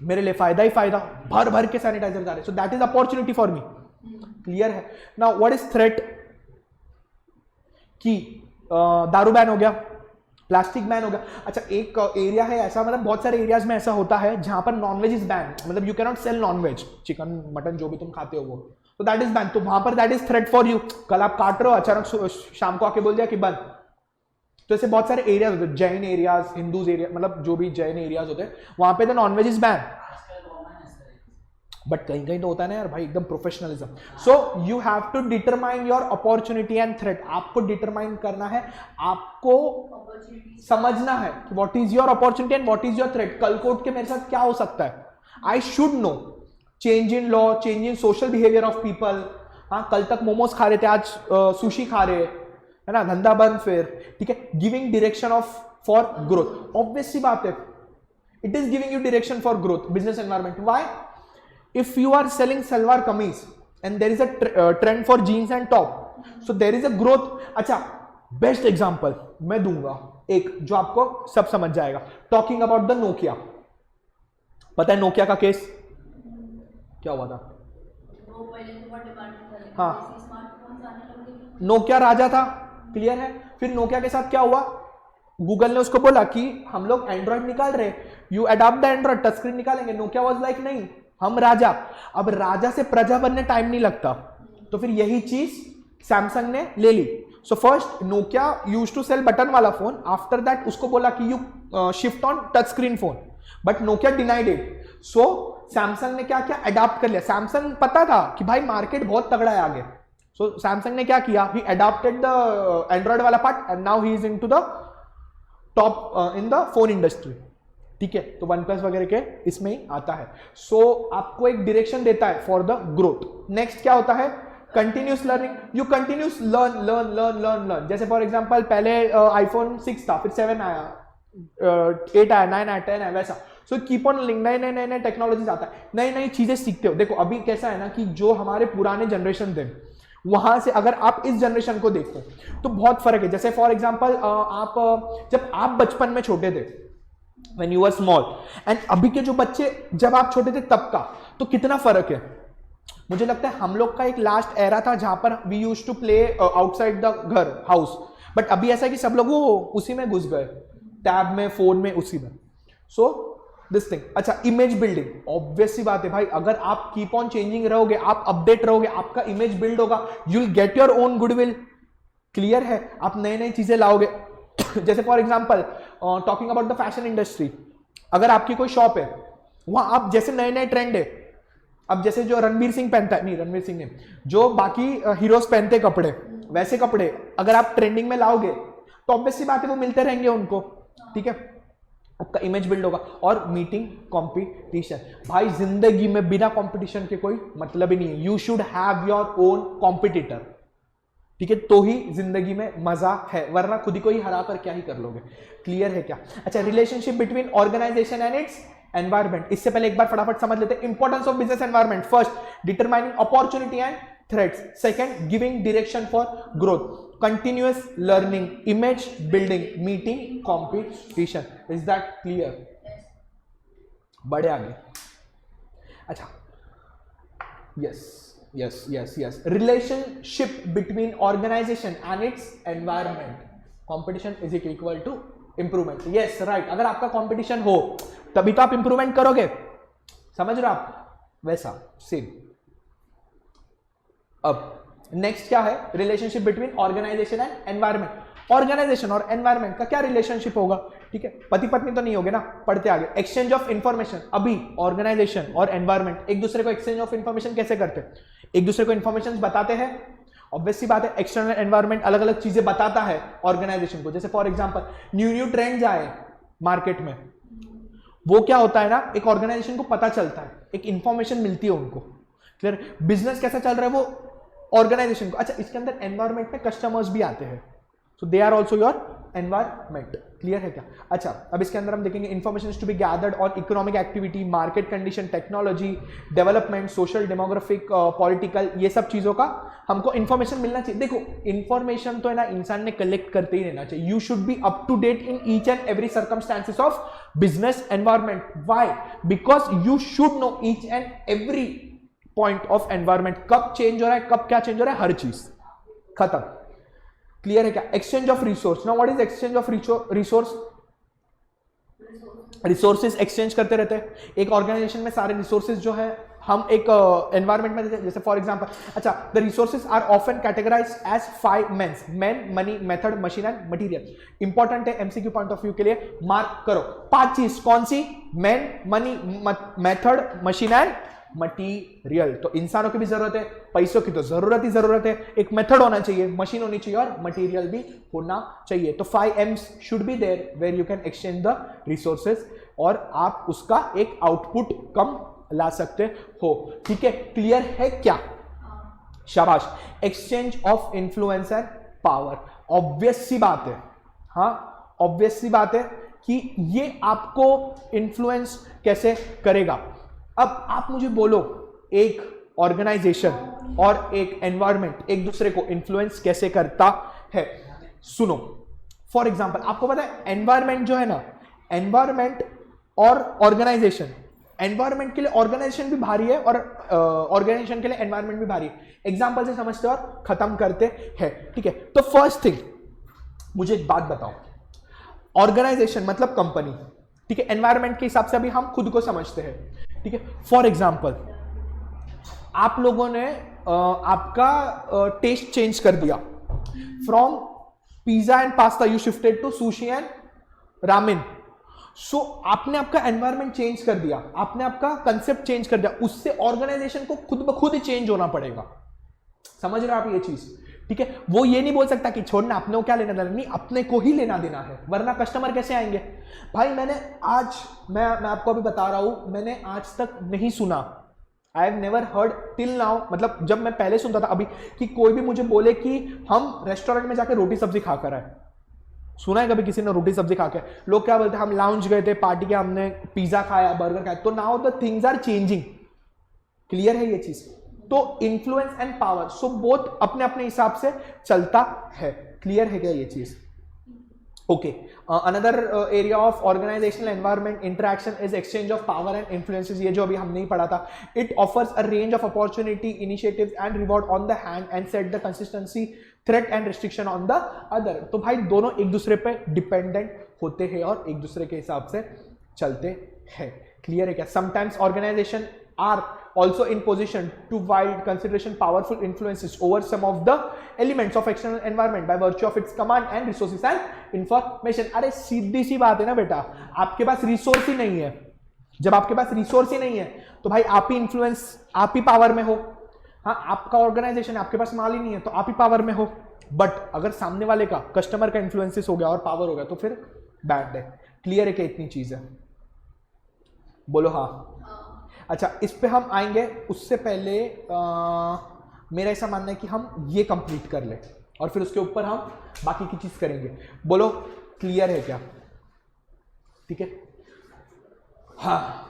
मेरे लिए फायदा ही फायदा, भर भर के सैनिटाइजर जा रहे। So that is opportunity for me. Clear है? Now what is threat? कि दारू बैन हो गया, प्लास्टिक बैन हो गया। अच्छा एक एरिया है ऐसा, मतलब बहुत सारे एरियाज में ऐसा होता है जहां पर नॉनवेज इज बैन, मतलब you can not sell nonveg, chicken mutton जो भी तुम खाते हो वो, तो दैट इज बैन। तो वहां पर that is threat for you. कल आप काट रहे हो, अचानक शाम को आके बोल दिया कि बंद। तो ऐसे बहुत सारे एरियाज होते हैं, जैन एरियाज, हिंदूज एरिया, मतलब जो भी जैन एरियाज होते हैं वहां पे the nonveg is ban. But कहीं कहीं तो होता है ना यार भाई, एकदम professionalism. So you have to determine your opportunity and threat. आपको डिटरमाइन करना है, आपको समझना है कि what is your opportunity and what is your threat. कल को उठ के मेरे साथ क्या हो सकता है? I should know. Change in law, change in social behaviour of people. हाँ कल तक मोमोज खा रहे थे, आज सुशी खा रहे है ना, धंधा बंद फिर, ठीक है। Giving direction of for growth, obvious सी बात है, it is giving you direction for growth. Business environment, why? If you are selling salwar kameez and there is a trend for jeans and top, so there is a growth. अच्छा best example मैं दूंगा एक जो आपको सब समझ जाएगा। Talking about the Nokia. पता है नोकिया का केस क्या हुआ था? वो पहले तो बहुत डिमांड था, हाँ स्मार्टफोन्स आने लगे, नोकिया राजा था। क्लियर है? फिर नोकिया के साथ क्या हुआ? गूगल ने उसको बोला कि हम लोग एंड्रॉइड निकाल रहे, you adopt the Android, touch screen निकालेंगे। नोकिया वाज लाइक नहीं, हम राजा। अब राजा से प्रजा बनने टाइम नहीं लगता, तो फिर यही चीज सैमसंग ने ले ली। So first Nokia used to sell button वाला फोन, आफ्टर दैट उसको बोला कि you shift on touch screen phone, but Nokia denied it. So Samsung ने क्या किया? अडॉप्ट कर लिया। सैमसंग पता था कि भाई मार्केट बहुत तगड़ा है आगे, सो सैमसंग ने क्या किया? ही अडॉप्टेड द एंड्रॉइड वाला part and now he is into the top in the phone industry. ठीक है, तो वन प्लस वगैरह के इसमें ही आता है। सो आपको एक डायरेक्शन देता है फॉर द ग्रोथ। नेक्स्ट क्या होता है? Continuous learning. You continuous learn learn learn learn learn. जैसे फॉर एग्जांपल पहले आईफोन 6 था, फिर 7 आया, 8 आया, 9 आया, 10 आया, वैसा। सो कीप ऑन लिंक, नए नए नए नए टेक्नोलॉजीज आता है, नई नई चीजें सीखते हो। देखो अभी कैसा है ना कि जो हमारे पुराने जनरेशन थे वहां से अगर आप इस जनरेशन को देखो तो बहुत फर्क है। जैसे फॉर एग्जांपल आप जब आप बचपन में छोटे थे, when you were small, and अभी के जो बच्चे जब आप छोटे थे तब का, तो कितना फर्क है। मुझे लगता है हम लोग का एक लास्ट एरा था जहां पर we used to play outside the घर हाउस, बट अभी ऐसा है कि सब लोग वो उसी में घुस गए, टैब में, फोन में, उसी में। So this thing. अच्छा इमेज बिल्डिंग, ऑब्वियस सी बात है भाई, अगर आप कीप ऑन चेंजिंग रहोगे, आप अपडेट रहोगे, आपका इमेज बिल्ड होगा, you will get your own goodwill. Clear है? आप नई नई चीजें लाओगे। जैसे for example talking about the fashion industry, अगर आपकी कोई शॉप है, वहां आप जैसे नए नए ट्रेंड है, अब जैसे जो रणवीर सिंह पहनता है, नहीं रणवीर सिंह नहीं, जो बाकी हीरोज पहनते कपड़े, वैसे कपड़े अगर आप ट्रेंडिंग में लाओगे तो ऑब्वियसली बात है वो मिलते रहेंगे उनको, ठीक है, आपका इमेज बिल्ड होगा। और मीटिंग कंपटीशन, भाई जिंदगी में बिना कंपटीशन के कोई मतलब ही नहीं है। You should have your own competitor, ठीक है, तो ही जिंदगी में मजा है, वरना खुद ही को ही हरा कर क्या ही कर लोगे। क्लियर है क्या? अच्छा, relationship between organisation and its environment. इससे पहले एक बार फटाफट समझ लेते हैं importance of business environment. First, determining opportunity and threats. Second, giving direction for growth. Continuous learning, image building, meeting competition. Is that clear? बढ़े आगे। अच्छा, yes yes yes yes relationship between organization and its environment. Competition is equal to improvement. yes right, अगर आपका competition हो तभी तो आप improvement करोगे, समझ रहे हो आप? वैसा सेम। अब नेक्स्ट क्या है? Relationship between organisation and environment. Organisation और एनवायरमेंट का क्या रिलेशनशिप होगा? ठीक है, पति पत्नी तो नहीं होगे ना, पढ़ते आगे। एक्सचेंज ऑफ इंफॉर्मेशन, अभी ऑर्गेनाइजेशन और एनवायरमेंट एक दूसरे को एक्सचेंज ऑफ इंफॉर्मेशन कैसे करते हैं? एक दूसरे को इंफॉर्मेशन बताते हैं, ऑब्वियसली बात है, एक्सटर्नल एनवायरमेंट अलग अलग चीजें बताता है ऑर्गेनाइजेशन को। जैसे फॉर एग्जांपल न्यू ट्रेंड्स आए मार्केट में, वो क्या होता है ना, एक ऑर्गेनाइजेशन को पता चलता है, एक इंफॉर्मेशन मिलती है उनको। क्लियर? बिजनेस कैसा चल रहा है वो ऑर्गेनाइजेशन को। अच्छा, इसके अंदर एनवायरमेंट में कस्टमर्स भी आते हैं, so they are also your environment. Clear है क्या? अच्छा, अब इसके अंदर हम देखेंगे information to be gathered on economic activity, market condition, technology, development, social, demographic, political, ये सब चीजों का हमको इंफॉर्मेशन मिलना चाहिए। देखो, इंफॉर्मेशन तो है ना इंसान ने कलेक्ट करते ही रहना चाहिए। You should be up to date in each and every circumstances of business environment. Why? Because you should know each and every point of environment, कब चेंज हो रहा है, कब क्या चेंज हो रहा है, हर चीज खत्म। क्लियर है क्या? Exchange of resource. Now what is exchange of resource? Resources exchange करते रहते हैं। एक ऑर्गेनाइजेशन में सारे रिसोर्सेज जो है हम एक एनवायरमेंट में, जैसे फॉर एग्जांपल, अच्छा, the resources are often categorized as 5 Ms, man, money, method, machine and material. Important है, एमसीक्यू पॉइंट ऑफ व्यू के लिए मार्क करो। 5 चीज कौन सी? Man, money, method, machine and material. तो इंसानों की भी जरूरत है, पैसों की तो जरूरत है, एक मेथड होना चाहिए, मशीन होनी चाहिए और मटेरियल भी होना चाहिए। तो 5 M's should be there where you can exchange the resources, और आप उसका एक आउटपुट कम ला सकते हो। ठीक है, क्लियर है क्या? शाबाश। Exchange of influence and power, obvious सी बात है, हाँ ऑब्वियस सी बात है कि ये आपको इन्फ्लुएंस कैसे करेगा। अब आप मुझे बोलो, एक ऑर्गेनाइजेशन और एक एनवायरनमेंट एक दूसरे को इन्फ्लुएंस कैसे करता है? सुनो, फॉर एग्जांपल, आपको पता है एनवायरनमेंट जो है ना, एनवायरनमेंट और ऑर्गेनाइजेशन, एनवायरनमेंट के लिए ऑर्गेनाइजेशन भी भारी है और ऑर्गेनाइजेशन के लिए एनवायरनमेंट भी भारी है। एग्जांपल से समझते और खत्म करते हैं। ठीक है, तो फर्स्ट थिंग मुझे एक बात बताओ, ऑर्गेनाइजेशन मतलब कंपनी, ठीक है, एनवायरनमेंट के हिसाब से अभी हम खुद को समझते हैं। ठीक है, फॉर एग्जाम्पल, आप लोगों ने आपका टेस्ट चेंज कर दिया, from pizza and pasta you shifted to sushi and ramen. So आपने आपका एनवायरनमेंट चेंज कर दिया, आपने आपका कंसेप्ट चेंज कर दिया, उससे ऑर्गेनाइजेशन को खुद ब खुद चेंज होना पड़ेगा। समझ रहे हो आप ये चीज? ठीक है, वो ये नहीं बोल सकता कि छोड़ना, अपने को क्या लेना देना, नहीं, अपने को ही लेना देना है, वरना कस्टमर कैसे आएंगे? भाई मैंने आज, मैं आपको अभी बता रहा हूं, मैंने आज तक नहीं सुना, I have never heard till now, मतलब जब मैं पहले सुनता था अभी, कि कोई भी मुझे बोले कि हम रेस्टोरेंट में जाके रोटी सब्जी खाकर आए। सुना है कभी किसी ने रोटी सब्जी खा के? लोग क्या बोलते हैं, हम लाउंज गए थे, पार्टी के, हमने पिज्जा खाया, बर्गर खाया। तो now the things are changing. Clear है ये चीज? तो influence and power, so both अपने अपने हिसाब से चलता है। क्लियर है क्या ये चीज? Okay, another area of organisational environment interaction is exchange of power and influences. ये जो अभी हमने ही पढ़ा था, it offers a range of opportunity, initiatives and reward on the hand and set the consistency, threat and restriction on the other. तो भाई दोनों एक दूसरे पे डिपेंडेंट होते हैं और एक दूसरे के हिसाब से चलते हैं। क्लियर है क्या? Sometimes organisation are also in position to wield consideration powerful influences over some of the elements of external environment by virtue of its command and resources and information। अरे सीधी सी बात है ना बेटा, आपके पास रिसोर्स ही नहीं है, जब आपके पास रिसोर्स ही नहीं है तो भाई आप ही इन्फ्लुएंस, आप ही पावर में हो। हाँ, आपका ऑर्गेनाइजेशन, आपके पास माल ही नहीं है तो आप ही पावर में हो। बट अगर सामने वाले का, कस्टमर का इन्फ्लुएंसेस हो गया और पावर हो गया तो फिर बैड है। क्लियर है कि इतनी चीज है? बोलो हाँ। अच्छा, इस पे हम आएंगे, उससे पहले मेरा ऐसा मानना है कि हम ये कंप्लीट कर ले और फिर उसके ऊपर हम बाकी की चीज करेंगे। बोलो क्लियर है क्या? ठीक है, हाँ।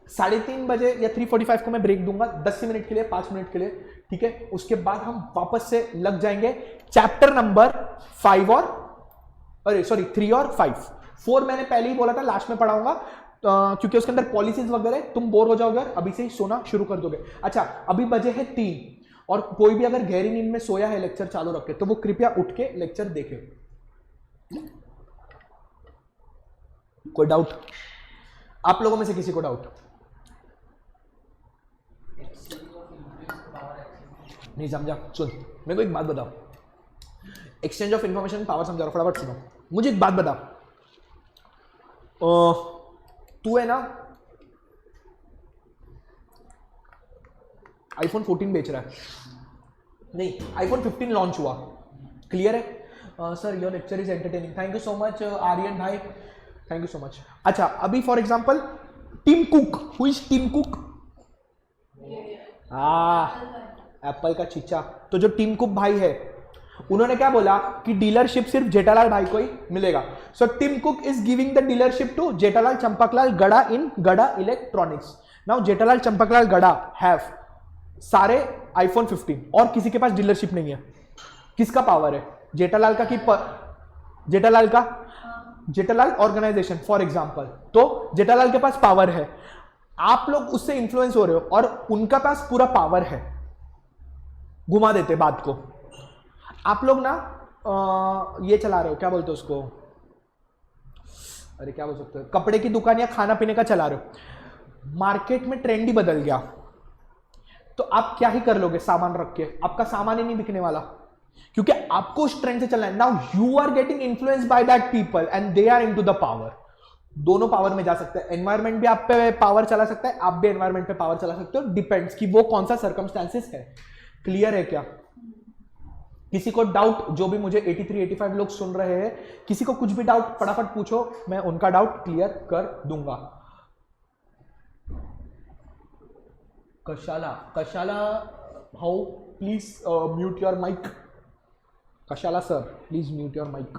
3:30 बजे या 3:45 को मैं ब्रेक दूंगा, 10 मिनट के लिए, 5 मिनट के लिए, ठीक है। उसके बाद हम वापस से लग जाएंगे चैप्टर नंबर 3 और 5। 4 मैंने पहले ही बोला था लास्ट में पढ़ाऊंगा, क्योंकि उसके अंदर पॉलिसीज वगैरह, तुम बोर हो जाओगे, अभी से ही सोना शुरू कर दोगे। अच्छा, अभी बजे है 3 और कोई भी अगर गहरी नींद में सोया है लेक्चर चालू रखे तो वो कृपया उठ के लेक्चर देखे। कोई डाउट? आप लोगों में से किसी को डाउट? नहीं समझा? सुन, मेरे को एक बात बताओ, एक्सचेंज ऑफ इंफॉर्मेशन पावर समझा रहा, फटाफट सुनो। मुझे एक बात बता, तू है ना iPhone 14 बेच रहा है, नहीं iPhone 15 लॉन्च हुआ, क्लियर है? Sir your lecture is entertaining, thank you so much Aryan भाई, थैंक यू सो मच। अच्छा, अभी for example Tim Cook, who is Tim Cook? Apple का चीचा। तो जो टिम कुक भाई है उन्होंने क्या बोला कि डीलरशिप सिर्फ जेठालाल भाई को ही मिलेगा। So Tim Cook is giving the dealership to Jethalal Champaklal Gada इन गड़ा इलेक्ट्रॉनिक्स। नाउ जेठालाल चंपकलाल गड़ा हैव सारे iPhone 15 और किसी के पास डीलरशिप नहीं है। किसका पावर है? जेठालाल का कि जेठालाल ऑर्गेनाइजेशन फॉर एग्जांपल, तो जेठालाल के पास पावर है, आप लोग उससे इंफ्लुएंस हो रहे हो और उनका पास पूरा पावर है। घुमा देते बात को, आप लोग ना ये चला रहे हो, क्या बोलते हो उसको, अरे क्या बोल सकते हो, कपड़े की दुकान या खाना पीने का चला रहे हो, मार्केट में ट्रेंड ही बदल गया तो आप क्या ही कर लोगे सामान रख के? आपका सामान ही नहीं बिकने वाला, क्योंकि आपको उस ट्रेंड से चलना है। Now you are getting influenced by that people and they are into the power. दोनों पावर में जा सकते हैं, एनवायरमेंट भी आप पे पावर चला सकता है, आप भी एनवायरमेंट पे पावर चला सकते हो, डिपेंड्स कि वो कौन सा सर्कमस्टेंसेस है। क्लियर है क्या? किसी को डाउट? जो भी मुझे 83-85 लोग सुन रहे हैं, किसी को कुछ भी डाउट फटाफट पूछो, मैं उनका डाउट क्लियर कर दूंगा। Kashala how please mute your mic. Kashala sir please mute your mic.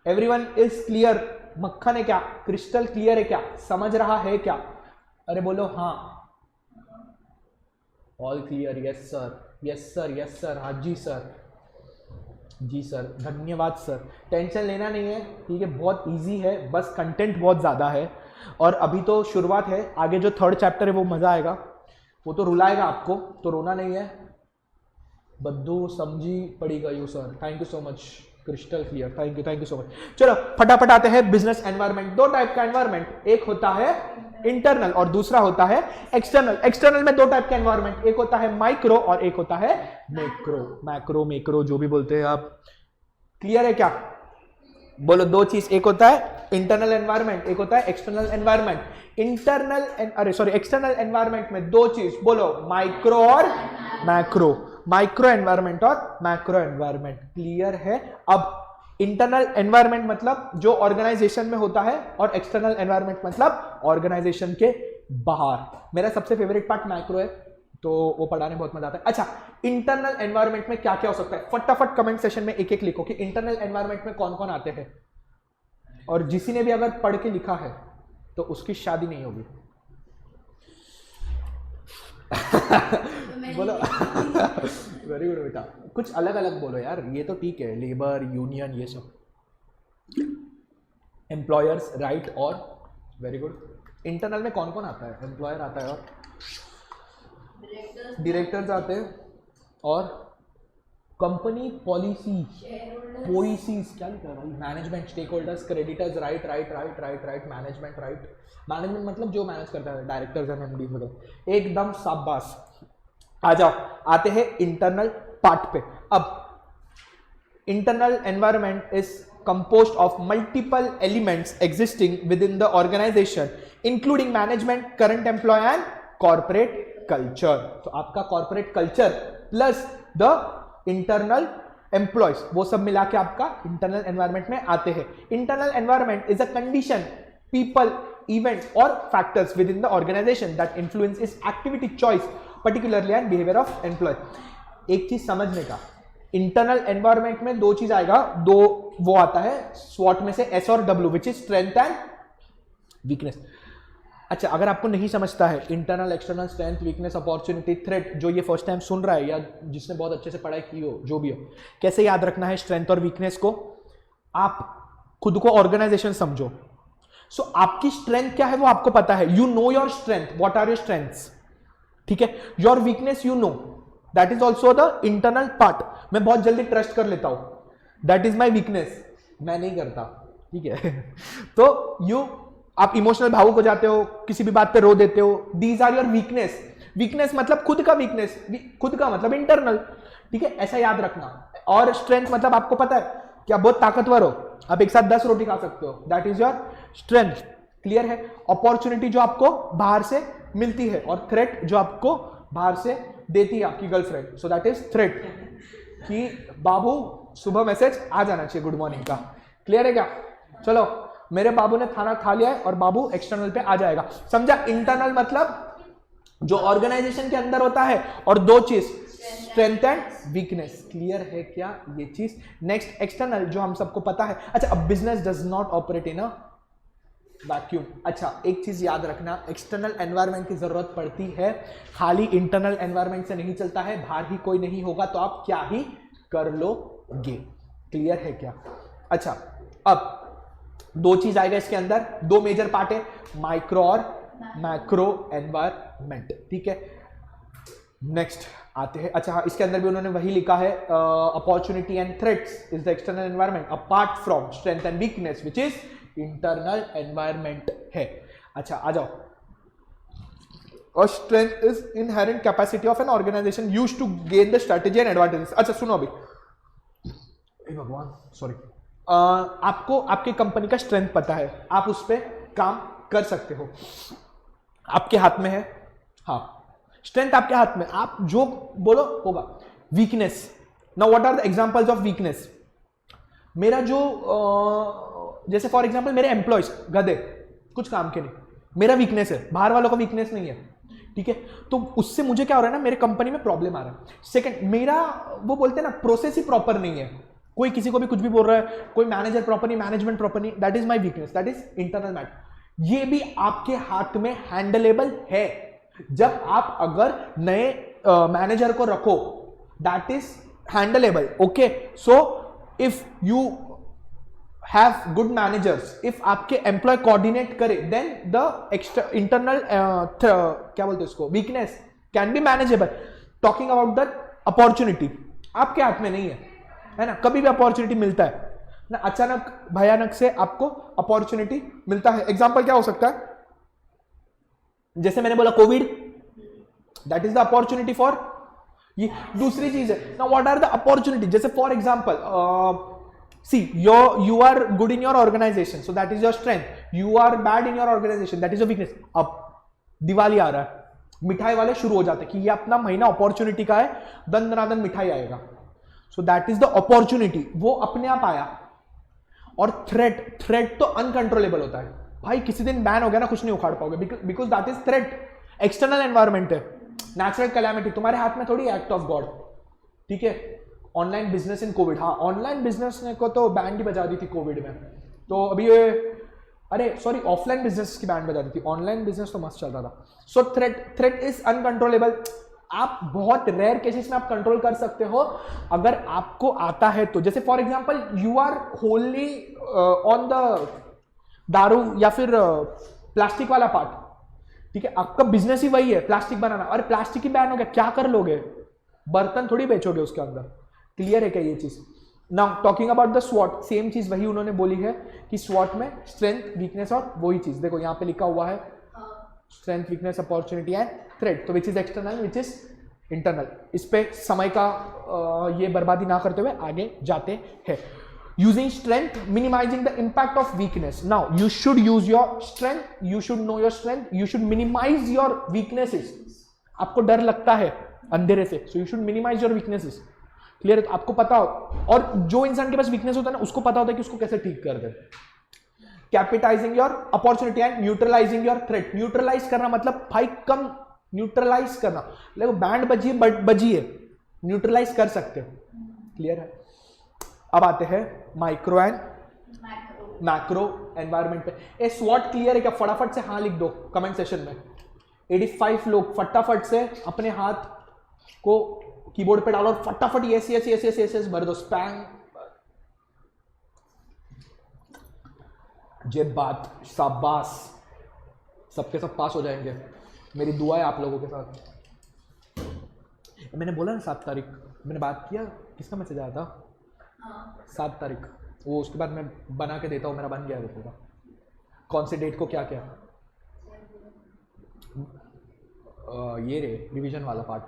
Everyone is clear? मक्खन है क्या? क्रिस्टल क्लियर है क्या? समझ रहा है क्या? अरे बोलो हाँ। All clear? Yes sir, yes sir, yes sir, हाँ जी सर, जी सर, धन्यवाद सर। टेंशन लेना नहीं है, ठीक है, बहुत इजी है, बस कंटेंट बहुत ज़्यादा है और अभी तो शुरुआत है, आगे जो 3rd चैप्टर है वो मज़ा आएगा, वो तो रुलाएगा आपको, तो रोना नहीं है। बद्दू समझी पड़ी गई sir, thank you so much, crystal clear, thank you so much. चलो फटाफट आते हैं बिजनेस एनवायरनमेंट। 2 टाइप का एनवायरनमेंट, एक होता है इंटरनल और दूसरा होता है एक्सटर्नल। एक्सटर्नल में 2 टाइप का एनवायरनमेंट, एक होता है माइक्रो और एक होता है मैक्रो, मैक्रो जो भी बोलते हैं आप। क्लियर है क्या? बोलो 2 चीज, एक होता है इंटरनल एनवायरनमेंट, एक होता है एक्सटर्नल एनवायरनमेंट। एक्सटर्नल एनवायरनमेंट में 2 चीज, बोलो माइक्रो और मैक्रो, माइक्रो एनवायरनमेंट और मैक्रो एनवायरनमेंट। क्लियर है? अब इंटरनल एनवायरनमेंट मतलब जो ऑर्गेनाइजेशन में होता है और एक्सटर्नल एनवायरनमेंट मतलब ऑर्गेनाइजेशन के बाहर। मेरा सबसे फेवरेट पार्ट मैक्रो है, तो वो पढ़ाने बहुत मजा आता है। अच्छा, इंटरनल एनवायरनमेंट में क्या क्या हो सकता है? फटाफट कमेंट सेशन में एक लिखो कि इंटरनल एनवायरनमेंट में कौन कौन आते हैं, और जिसी ने भी अगर पढ़ के लिखा है तो उसकी शादी नहीं होगी। बोलो वेरी गुड बेटा, कुछ अलग अलग बोलो यार, ये तो ठीक है, लेबर यूनियन ये सब, एम्प्लॉयर्स राइट, और वेरी गुड। इंटरनल में कौन कौन आता है? एम्प्लॉयर आता है और डायरेक्टर्स आते हैं और कंपनी पॉलिसीज क्या लिखा है भाई? Management, stakeholders, creditors, right, management, right. Management मतलब जो मैनेज करता है, डायरेक्टर्स एंड एमडीज वगैरह। एकदम शाबाश। आ जाओ, आते हैं इंटरनल पार्ट पे। अब internal environment is composed of multiple elements existing within the organization including management, current employ and corporate culture. तो आपका corporate culture plus the internal employees, वो सब मिला के आपका इंटरनल एनवायरमेंट में आते हैं। Internal environment is a condition, people, event और factors within the organization that influence is activity choice particularly and behaviour of employ. एक चीज समझने का, इंटरनल एनवायरमेंट में दो चीज आएगा, दो वो आता है स्वॉट में से, एस और W, which is strength and weakness. अच्छा, अगर आपको नहीं समझता है internal external, strength, weakness, opportunity, threat, जो ये फर्स्ट टाइम सुन रहा है या जिसने बहुत अच्छे से पढ़ाई की हो, जो भी हो, कैसे याद रखना है स्ट्रेंथ और वीकनेस को? आप खुद को ऑर्गेनाइजेशन समझो। सो आपकी स्ट्रेंथ क्या है वो आपको पता है, you know your strength, what are your strengths, ठीक है। Your weakness you know, that is also the internal part. मैं बहुत जल्दी ट्रस्ट कर लेता हूं, दैट इज माई वीकनेस, मैं नहीं करता, ठीक है। तो आप इमोशनल भावुक हो जाते हो, किसी भी बात पे रो देते हो, these are your weakness. Weakness मतलब खुद का वीकनेस, खुद का मतलब इंटरनल, ठीक है, ऐसा याद रखना। और स्ट्रेंथ मतलब आपको पता है कि आप बहुत ताकतवर हो, आप एक साथ 10 रोटी खा सकते हो, that is your strength, clear है। अपॉर्चुनिटी जो आपको बाहर से मिलती है, और थ्रेट जो आपको बाहर से देती है आपकी girlfriend, so that is threat. कि बाबू सुबह मैसेज आ जाना चाहिए गुड मॉर्निंग का, क्लियर है क्या? चलो, मेरे बाबू ने खाना खा लिया है और बाबू एक्सटर्नल पे आ जाएगा, समझा। इंटरनल मतलब जो ऑर्गेनाइजेशन के अंदर होता है, और दो चीज, स्ट्रेंथ एंड वीकनेस, क्लियर है क्या ये चीज? नेक्स्ट, एक्सटर्नल, जो हम सबको पता है। अच्छा, अब business does not operate in a vacuum. अच्छा, एक चीज याद रखना, एक्सटर्नल एनवायरनमेंट की जरूरत पड़ती है, खाली इंटरनल एनवायरनमेंट से नहीं चलता है। बाहर ही कोई नहीं होगा तो आप क्या ही कर लोगे, क्लियर है क्या? अच्छा, अब दो चीज आएगा इसके अंदर, दो मेजर पार्ट है, माइक्रो और मैक्रो एनवायरमेंट, ठीक है। नेक्स्ट आते हैं, अच्छा हाँ, इसके अंदर भी उन्होंने वही लिखा है, opportunity and threats is the external environment apart from strength and weakness which is internal environment है। अच्छा, आ जाओ। और strength is inherent capacity of an organisation used to gain the strategy and advantages. अच्छा सुनो, अभी भगवान सॉरी, आपको आपकी कंपनी का स्ट्रेंथ पता है, आप उस पर काम कर सकते हो, आपके हाथ में है, हाँ, स्ट्रेंथ आपके हाथ में, आप जो बोलो होगा। Weakness, now what are the examples of weakness? मेरा जो जैसे फॉर एग्जांपल मेरे एम्प्लॉयज गधे, कुछ काम के नहीं, मेरा वीकनेस है, बाहर वालों का वीकनेस नहीं है, ठीक है। तो उससे मुझे क्या हो रहा है ना, मेरे कंपनी में प्रॉब्लम आ रहा है। सेकंड, मेरा वो बोलते हैं ना, प्रोसेस ही प्रॉपर नहीं है, कोई किसी को भी कुछ भी बोल रहा है, कोई मैनेजर प्रॉपर नहीं, मैनेजमेंट प्रॉपर नहीं, that is my weakness, that is internal matter. ये भी आपके हाथ में हैंडलेबल है। जब आप अगर नए मैनेजर को रखो, that is handleable, okay. So if you have good managers, if आपके एम्प्लॉय कोऑर्डिनेट करे, देन द इंटरनल क्या बोलते हैं उसको, weakness can be manageable. Talking about the opportunity, आपके हाथ में नहीं है ना, कभी भी अपॉर्चुनिटी मिलता है ना, अचानक भयानक से आपको अपॉर्चुनिटी मिलता है। एग्जांपल क्या हो सकता है, जैसे मैंने बोला Covid, that is the opportunity for, ये दूसरी चीज है ना। व्हाट आर द अपॉर्चुनिटी, जैसे for example see you are good in your organisation, so that is your strength, you are bad in your organisation, that is your weakness. अब दिवाली आ रहा है, मिठाई वाले शुरू हो जाते हैं कि ये अपना महीना अपॉर्चुनिटी का है, दन दनादन मिठाई आएगा, सो दैट इज द अपॉर्चुनिटी, वो अपने आप आया। और थ्रेट तो अनकंट्रोलेबल होता है भाई, किसी दिन बैन हो गया ना, कुछ नहीं उखाड़ पाओगे, because that is threat, external environment है, नेचुरल कैलामिटी, तुम्हारे हाथ में थोड़ी, एक्ट ऑफ गॉड, ठीक है। ऑनलाइन बिजनेस इन कोविड, हाँ, ऑनलाइन बिजनेस ने को तो बैंड ही बजा दी थी कोविड में, तो अभी ये, अरे सॉरी, ऑफलाइन बिजनेस की बैंड बजा दी थी, ऑनलाइन बिजनेस तो मस्त चल रहा था। सो थ्रेट इज अनकंट्रोलेबल। आप बहुत रेयर केसेस में आप कंट्रोल कर सकते हो अगर आपको आता है तो। जैसे for example you are Holi on the daru या फिर प्लास्टिक वाला पार्ट, ठीक है, आपका बिजनेस ही वही है, प्लास्टिक बनाना, और प्लास्टिक ही बैन हो गया, क्या कर लोगे, बर्तन थोड़ी बेचोगे उसके अंदर, क्लियर है क्या ये चीज? नाउ टॉकिंग अबाउट द स्वॉट, सेम चीज वही उन्होंने बोली है कि स्वॉट में स्ट्रेंथ, वीकनेस और वही चीज, देखो यहाँ पे लिखा हुआ है strength, weakness, opportunity and threat, तो which is external, which is internal. इस पे समय का ये बर्बादी ना करते हुए आगे जाते हैं। using strength, minimizing the impact of weakness. Now you should use your strength, you should know your strength, you should minimize your weaknesses. आपको डर लगता है अंधेरे से, so you should minimize your weaknesses. Clear है? तो आपको पता हो, और जो इंसान के पास वीकनेस होता है ना, उसको पता होता है कि उसको कैसे ठीक कर दे. Capitalizing your opportunity and neutralizing your threat. Neutralize करना मतलब भाई कम न्यूट्रलाइज करना. देखो बैंड बजी है, न्यूट्रलाइज कर सकते हो. क्लियर है? अब आते हैं माइक्रो एंड मैक्रो एनवायरमेंट पे. ए स्वॉट क्लियर है क्या? फटाफट से हाँ लिख दो कमेंट सेशन में. 85 लोग फटाफट से अपने हाथ को कीबोर्ड पे डालो और फटाफट yes yes yes yes yes भर दो. स्पैम जे बात, शाबाश, सबके सब पास हो जाएंगे. मेरी दुआ है आप लोगों के साथ. मैंने बोला ना 7 तारीख, मैंने बात किया, किसका मैसेज आया था? 7 तारीख. वो उसके बाद मैं बना के देता हूँ, मेरा बन गया है पूरा. कौन से डेट को क्या क्या. ये रे रिवीजन वाला पार्ट.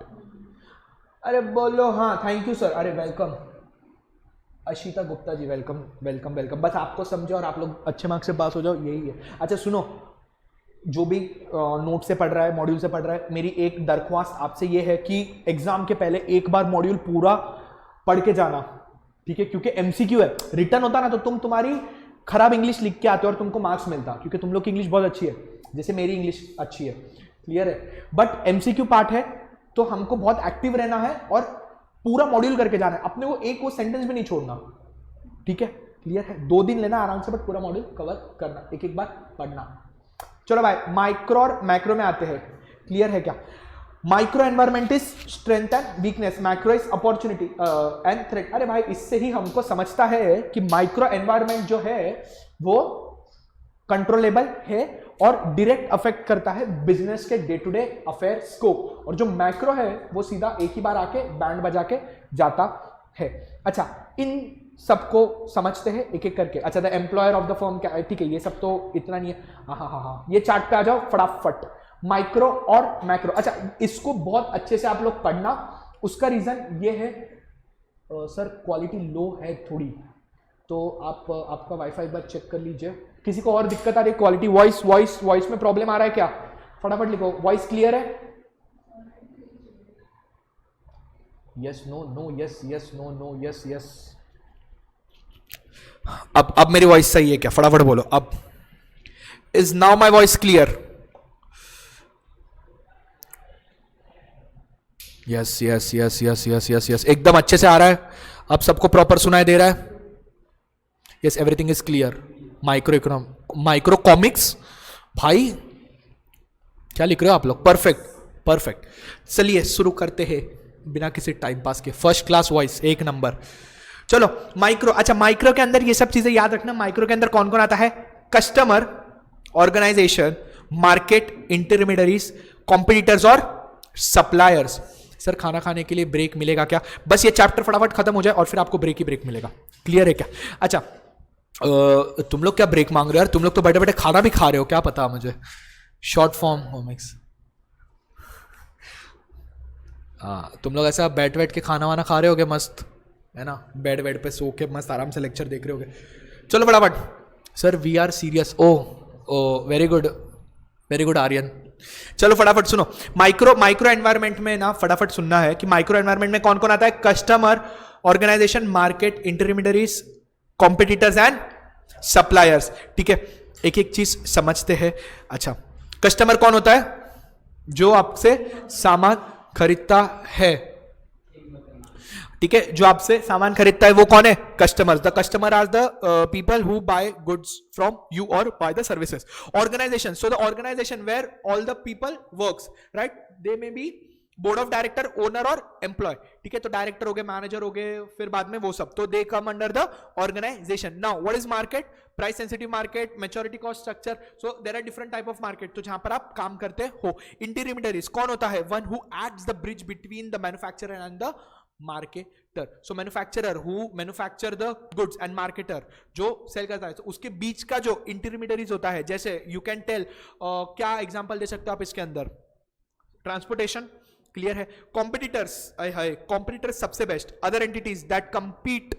अरे बोलो हाँ. Thank you sir. अरे welcome Ashita Gupta ji, welcome welcome welcome. बस आपको समझो और आप लोग अच्छे मार्क्स से पास हो जाओ, यही है. अच्छा सुनो, जो भी नोट से पढ़ रहा है, मॉड्यूल से पढ़ रहा है, मेरी एक दरख्वास्त आपसे ये है कि एग्जाम के पहले एक बार मॉड्यूल पूरा पढ़ के जाना. ठीक है? क्योंकि एमसीक्यू है. रिटर्न होता ना तो तुम्हारी खराब इंग्लिश लिख के आते हो और तुमको मार्क्स मिलता, क्योंकि तुम लोग की इंग्लिश बहुत अच्छी है, जैसे मेरी इंग्लिश अच्छी है. क्लियर है? बट एमसीक्यू पार्ट है तो हमको बहुत एक्टिव रहना है और पूरा मॉड्यूल करके जाना है. अपने को एक वो सेंटेंस भी नहीं छोड़ना. ठीक है? क्लियर है? 2 दिन लेना आराम से, बट पूरा मॉड्यूल कवर करना, एक एक बार पढ़ना. चलो भाई माइक्रो और मैक्रो में आते हैं. क्लियर है क्या? Micro environment is strength and weakness, macro is opportunity and threat. अरे भाई इससे ही हमको समझता है कि माइक्रो एनवायरमेंट जो है वो कंट्रोलेबल है और डायरेक्ट अफेक्ट करता है बिजनेस के डे टू डे अफेयर्स को, और जो मैक्रो है वो सीधा एक ही बार आके बैंड बजा के जाता है. अच्छा इन सबको समझते हैं एक एक करके. अच्छा the employer of the firm क्या है? ठीक है, ये सब तो इतना नहीं है. हाँ, ये चार्ट पे आ जाओ फटाफट. माइक्रो और मैक्रो. अच्छा इसको बहुत अच्छे से आप लोग पढ़ना. उसका रीजन ये है सर क्वालिटी लो है थोड़ी, तो आप आपका वाईफाई बार चेक कर लीजिए. किसी को और दिक्कत आ रही है? क्वालिटी वॉइस में प्रॉब्लम आ रहा है क्या? फटाफट लिखो. वॉइस क्लियर है? Yes no no yes yes no no yes yes. अब मेरी वॉइस सही है क्या? फटाफट बोलो. अब is now my voice clear? Yes yes yes yes yes yes yes. एकदम अच्छे से आ रहा है. अब सबको प्रॉपर सुनाई दे रहा है? Yes everything is clear. Micro comics भाई क्या लिख रहे हो आप लोग? परफेक्ट. चलिए शुरू करते हैं बिना किसी टाइम पास के. फर्स्ट क्लास वॉइस, एक नंबर. चलो माइक्रो. अच्छा माइक्रो के अंदर ये सब चीजें याद रखना. माइक्रो के अंदर कौन कौन आता है? Customer, organisation, market, intermediaries, competitors और सप्लायर्स. सर खाना खाने के लिए ब्रेक मिलेगा क्या? बस ये चैप्टर फटाफट खत्म हो जाए और फिर आपको ब्रेक ही ब्रेक मिलेगा. क्लियर है क्या? अच्छा तुम लोग क्या ब्रेक मांग रहे हो यार? तुम लोग तो बैठे बैठे खाना भी खा रहे हो, क्या पता मुझे. Short form comics. हाँ तुम लोग ऐसा बैठ के खाना वाना खा रहे होगे मस्त, है ना? बेड पे सो के मस्त आराम से लेक्चर देख रहे होगे. चलो फटाफट. Sir we are serious. Oh very good Aryan. चलो फटाफट सुनो. माइक्रो एनवायरमेंट में ना फटाफट सुनना है कि माइक्रो एनवायरमेंट में कौन कौन आता है? Customer, organisation, market, intermediaries, competitors and suppliers. ठीक है, एक एक चीज समझते हैं. अच्छा कस्टमर कौन होता है? जो आपसे सामान खरीदता है. ठीक है, जो आपसे सामान खरीदता है वो कौन है? Customer. The customer are the people who buy goods from you और buy the services. Organization, so the organization where all the people works, right? They may be board of director, owner और employ. ठीक है, तो director हो गए, manager हो गए, फिर बाद में वो सब, तो they come under the organization. Now what is market? Price sensitive market, maturity cost structure. So there are different type of market, तो जहां पर आप काम करते हो. इंटरमीडियरीज कौन होता है? One who acts the bridge between the manufacturer and the marketer. So manufacturer who manufacture the goods and marketer जो सेल करता है, तो उसके बीच का जो इंटरमीडियरीज होता है, जैसे यू कैन टेल, क्या एग्जांपल दे सकते हो आप इसके अंदर? ट्रांसपोर्टेशन. क्लियर है? कॉम्पिटिटर्स, कॉम्पिटिटर्स सबसे best. Other entities that compete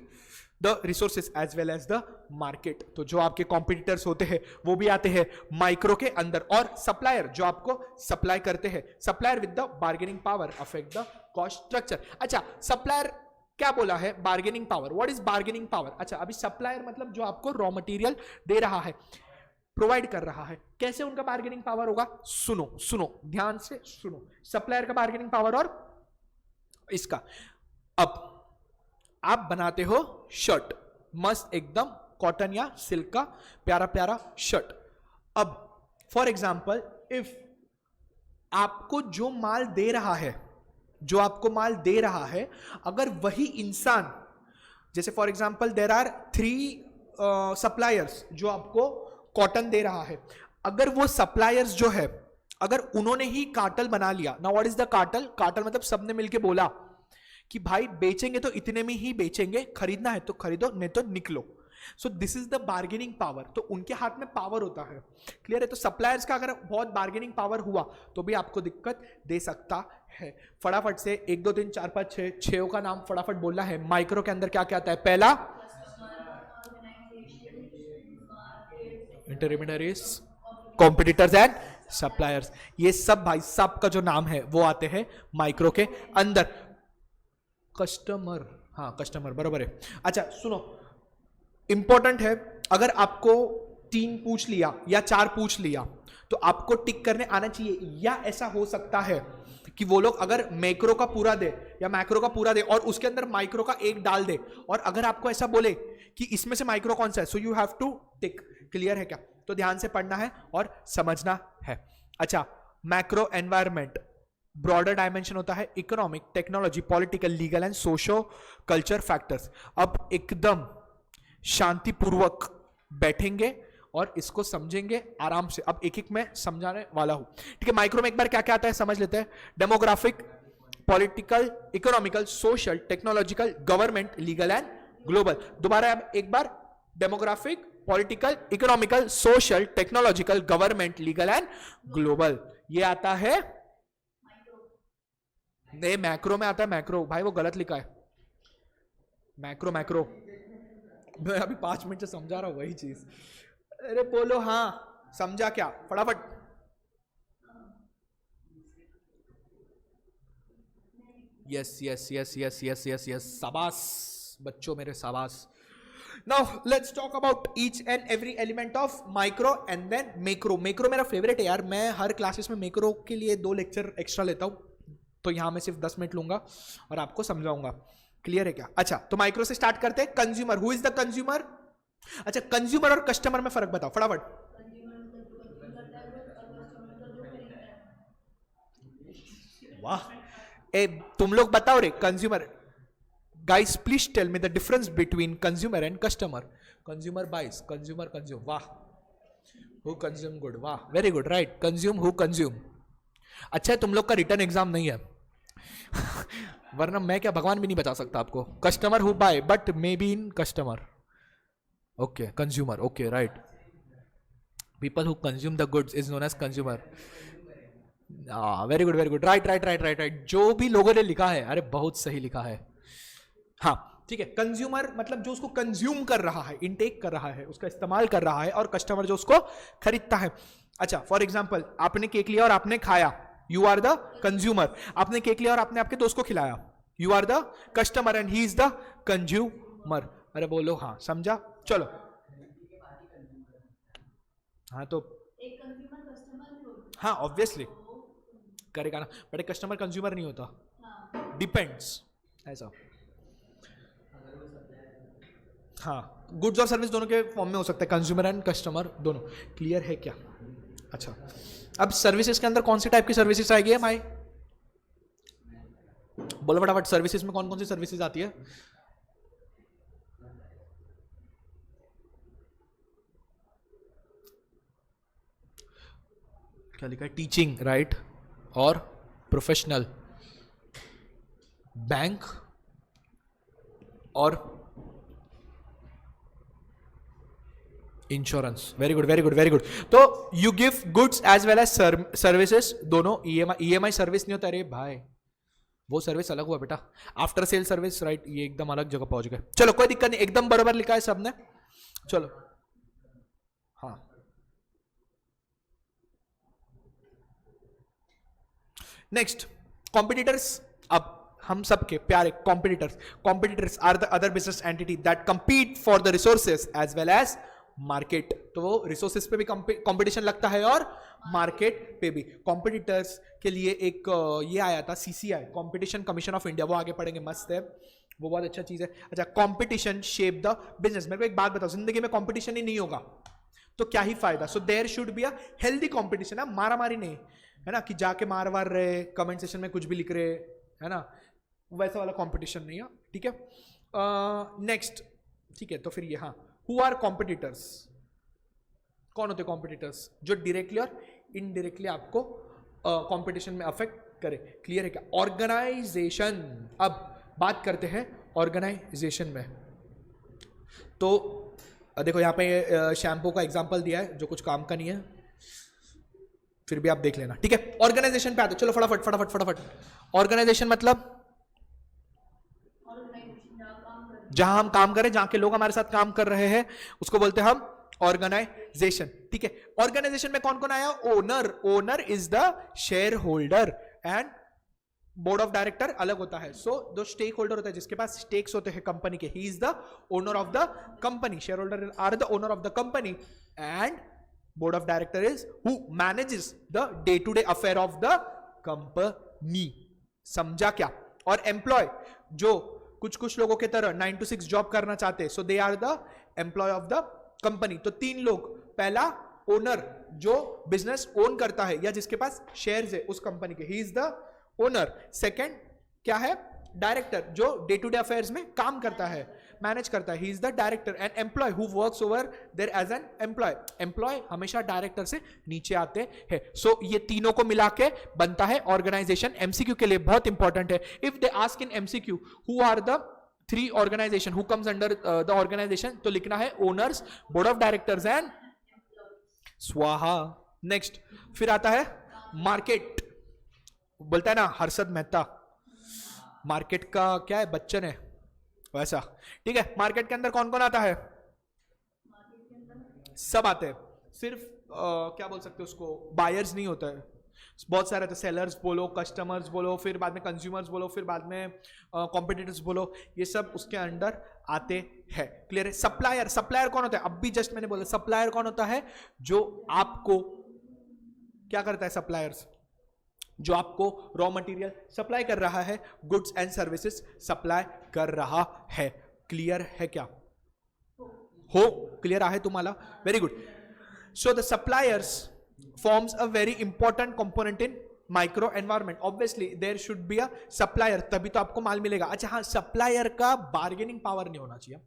the resources as well as the market. तो जो आपके कॉम्पिटिटर्स होते हैं वो भी आते हैं माइक्रो के अंदर, और सप्लायर जो आपको सप्लाई करते हैं, supplier with the bargaining power affect the cost structure. अच्छा, सप्लायर क्या बोला है? Bargaining power. What is bargaining power? अच्छा, अभी सप्लायर मतलब जो आपको रॉ मटेरियल दे रहा है, प्रोवाइड कर रहा है, कैसे उनका बार्गेनिंग पावर होगा? सुनो सुनो ध्यान से सुनो, सप्लायर का बार्गेनिंग पावर और इसका। अब आप बनाते हो शर्ट, मस्त एकदम कॉटन या सिल्क का प्यारा प्यारा शर्ट। अब फॉर एग्जाम्पल इफ आपको जो माल दे रहा है, जो आपको माल दे रहा है, अगर वही इंसान, जैसे for example there are 3 suppliers जो आपको कॉटन दे रहा है, अगर वो सप्लायर्स जो है, अगर उन्होंने ही कार्टेल बना लिया ना, what is the cartel? Cartel मतलब सबने मिलके बोला कि भाई बेचेंगे तो इतने में ही बेचेंगे, खरीदना है तो खरीदो नहीं तो निकलो। So this is the bargaining power. तो उनके हाथ में पावर होता है, क्लियर है? तो सप्लायर्स का अगर बहुत बार्गेनिंग पावर हुआ तो भी आपको दिक्कत दे सकता है। फटाफट से 1 2 3 4 5 6 6 का नाम फटाफट बोलना है। माइक्रो के अंदर क्या क्या आता है? पहला इंटरमीडियरीज, कॉम्पिटिटर्स एंड सप्लायर्स। ये सब भाई साहब का जो नाम है वो आते हैं माइक्रो के अंदर। कस्टमर, हाँ कस्टमर बरोबर है। अच्छा सुनो, इंपॉर्टेंट है, अगर आपको 3 पूछ लिया या 4 पूछ लिया तो आपको टिक करने आना चाहिए। या ऐसा हो सकता है कि वो लोग अगर मैक्रो का पूरा दे या मैक्रो का पूरा दे और उसके अंदर माइक्रो का एक डाल दे, और अगर आपको ऐसा बोले कि इसमें से माइक्रो कौन सा है, so you have to tick. Clear है क्या? तो ध्यान से पढ़ना है और समझना है। अच्छा, मैक्रो एनवायरमेंट ब्रॉडर डायमेंशन होता है economic, technology, political, legal and socio culture factors. अब एकदम शांतिपूर्वक बैठेंगे और इसको समझेंगे आराम से। अब एक एक मैं समझाने वाला हूं, ठीक है? माइक्रो में एक बार क्या क्या आता है समझ लेते हैं। Demographic, political, economical, social, technological, government, legal and global. दोबारा अब एक बार, demographic, political, economical, social, technological, government, legal and global. ये आता है नहीं, मैक्रो में आता है। मैक्रो भाई वो गलत लिखा है, मैक्रो मैक्रो। मैं अभी 5 मिनट से समझा रहा हूं वही चीज। अरे बोलो हाँ, समझा क्या? फटाफट। Yes yes yes yes yes yes yes, शाबाश बच्चों मेरे, शाबाश। Now let's talk about each and every element of micro and then macro. Macro मेरा फेवरेट है यार, मैं हर क्लासेस में मैक्रो के लिए 2 लेक्चर एक्स्ट्रा लेता हूँ, तो यहां में सिर्फ 10 मिनट लूंगा और आपको समझाऊंगा। क्लियर है क्या? अच्छा, तो माइक्रो से स्टार्ट करते हैं। Consumer, who is the consumer? अच्छा, कंज्यूमर और कस्टमर में फर्क बताओ फटाफट। वाह, ए तुम लोग बताओ रे। Consumer, guys please tell me the difference between consumer and customer. Consumer buys, consumer consume. वाह, हु कंज्यूम, गुड, वाह very good, right. Consume, who consume. अच्छा है तुम लोग का रिटर्न एग्जाम नहीं है वरना मैं क्या भगवान भी नहीं बता सकता आपको। Customer who buy but may be in customer, okay consumer, okay right. People who consume the goods is known as consumer. Very good very good, right right right right right. जो भी लोगों ने लिखा है, अरे बहुत सही लिखा है। हाँ ठीक है, कंज्यूमर मतलब जो उसको कंज्यूम कर रहा है, इनटेक कर रहा है, उसका इस्तेमाल कर रहा है, और कस्टमर जो उसको खरीदता है। अच्छा, फॉर एग्जाम्पल आपने केक लिया और आपने खाया, यू आर द कंज्यूमर। आपने केक लिया और आपने आपके दोस्त को खिलाया, you are the customer and he is the consumer. अरे बोलो हाँ, समझा? चलो हाँ, तो एक कंज्यूमर कस्टमर भी होता हाँ ऑब्वियसली करेगा ना, बट एक कस्टमर कंज्यूमर नहीं होता, हाँ। डिपेंड्स ऐसा। हाँ, गुड्स और सर्विस दोनों के फॉर्म में हो सकता है, कंज्यूमर एंड कस्टमर दोनों। क्लियर है क्या? अच्छा, अब सर्विसेज के अंदर कौन सी टाइप की सर्विसेज आएगी है भाई? बोलो फटाफट, सर्विसेज में कौन कौन सी सर्विसेज आती है? क्या लिखा है? टीचिंग, राइट, और प्रोफेशनल, बैंक और insurance. Very good very good very good. तो you give goods as well as services, दोनों। ईएमआई सर्विस नहीं होता रे भाई, वो सर्विस अलग हुआ बेटा, आफ्टर सेल सर्विस, राइट, ये एकदम अलग जगह पहुंच गए। चलो कोई दिक्कत नहीं, एकदम बराबर लिखा है सबने। चलो हाँ, नेक्स्ट कॉम्पिटिटर्स। अब हम सबके प्यारे competitors are the other business entity that compete for the resources as well as market. तो वो रिसोर्सेज पे भी कंपटीशन लगता है और मार्केट पे भी। कॉम्पिटिटर्स के लिए एक ये आया था CCI, competition commission of India, वो आगे पढ़ेंगे, मस्त है, वो बहुत अच्छा चीज है। अच्छा, कॉम्पिटिशन शेप द बिजनेस। मेरे को एक बात बताओ, जिंदगी में कॉम्पिटिशन ही नहीं होगा तो क्या ही फायदा। So there should be a healthy competition, मारा मारी नहीं है ना, कि जाके मार वार रहे, कमेंट सेशन में कुछ भी लिख रहे, है ना, वैसा वाला कंपटीशन नहीं है, ठीक है। नेक्स्ट, ठीक है, तो फिर ये, हाँ, हु आर कॉम्पिटिटर्स, कौन होते कॉम्पिटिटर्स? जो डायरेक्टली और इनडायरेक्टली आपको कंपटीशन में अफेक्ट करे। क्लियर है क्या? ऑर्गेनाइजेशन। अब बात करते हैं ऑर्गेनाइजेशन में। तो देखो यहाँ पे शैम्पू का एग्जांपल दिया है जो कुछ काम का नहीं है, फिर भी आप देख लेना, ठीक है। ऑर्गेनाइजेशन पे आते, चलो फटाफट। ऑर्गेनाइजेशन मतलब जहां हम काम करें, जहां के लोग हमारे साथ काम कर रहे हैं, उसको बोलते हैं हम ऑर्गेनाइजेशन, ठीक है। ऑर्गेनाइजेशन में कौन कौन आया? Owner is the share holder and board of director अलग होता है। सो जो स्टेक होल्डर होता है, जिसके पास स्टेक्स होते हैं कंपनी के, he is the owner of the company. Share holder are the owner of the company and board of director is who manages the day to day affair of the company. समझा क्या? और employ, जो कुछ लोगों के तरह 9 to 6 job करना चाहते हैं, so they are the employ of the company. तो 3 लोग, पहला ओनर जो बिजनेस ओन करता है या जिसके पास शेयर्स है उस कंपनी के, he is the owner. Second क्या है? डायरेक्टर, जो डे टू डे अफेयर्स में काम करता है, मैनेज करता है, he is the director. And employ who works over there as an employ. Employ हमेशा डायरेक्टर से नीचे आते हैं। सो ये तीनों को मिला के बनता है ऑर्गेनाइजेशन। एमसीक्यू के लिए बहुत इंपॉर्टेंट है। If they ask in MCQ who are the 3 organisation who comes under the organisation, तो लिखना है owners, board of directors and स्वाहा। नेक्स्ट फिर आता है मार्केट। बोलता है ना हर्षद मेहता, मार्केट का क्या है? बच्चन है वैसा, ठीक है। मार्केट के अंदर कौन कौन आता है? सब आते हैं। सिर्फ क्या बोल सकते हो उसको, बायर्स नहीं होता है, बहुत सारे, तो सेलर्स बोलो, कस्टमर्स बोलो, फिर बाद में कंज्यूमर्स बोलो, फिर बाद में कॉम्पिटिटर्स बोलो, ये सब उसके अंडर आते हैं। क्लियर है? सप्लायर कौन होता है? अब भी जस्ट मैंने बोला, सप्लायर कौन होता है? जो आपको क्या करता है? सप्लायर्स जो आपको रॉ मटेरियल सप्लाई कर रहा है, गुड्स एंड सर्विसेज सप्लाई कर रहा है। क्लियर है क्या? हो क्लियर आहे तुम्हाला? Very good. So the suppliers forms a very important component in micro environment. Obviously there should be a supplier, तभी तो आपको माल मिलेगा. अच्छा हाँ, सप्लायर का बार्गेनिंग पावर नहीं होना चाहिए.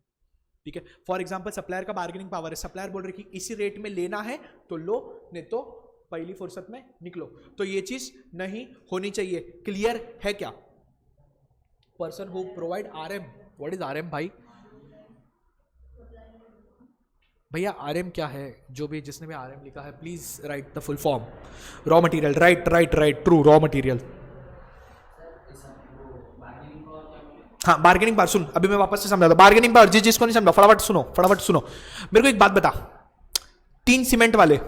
ठीक है, फॉर एग्जांपल सप्लायर का बार्गेनिंग पावर है, सप्लायर बोल रहे कि इसी रेट में लेना है तो लो, नहीं तो पहली फुर्सत में निकलो. तो ये चीज नहीं होनी चाहिए. क्लियर है क्या? Person who provide RM. What is RM भाई? भैया आरएम क्या है? जो भी जिसने भी आरएम लिखा है please right the full form. Raw material. Right right right, true, raw material. हाँ बार्गेनिंग पावर. सुन अभी मैं वापस से समझाता हूं. बार्गेनिंग पावर जिसको नहीं समझा फटाफट सुनो, फटाफट सुनो. मेरे को एक बात बता, 3 सीमेंट वाले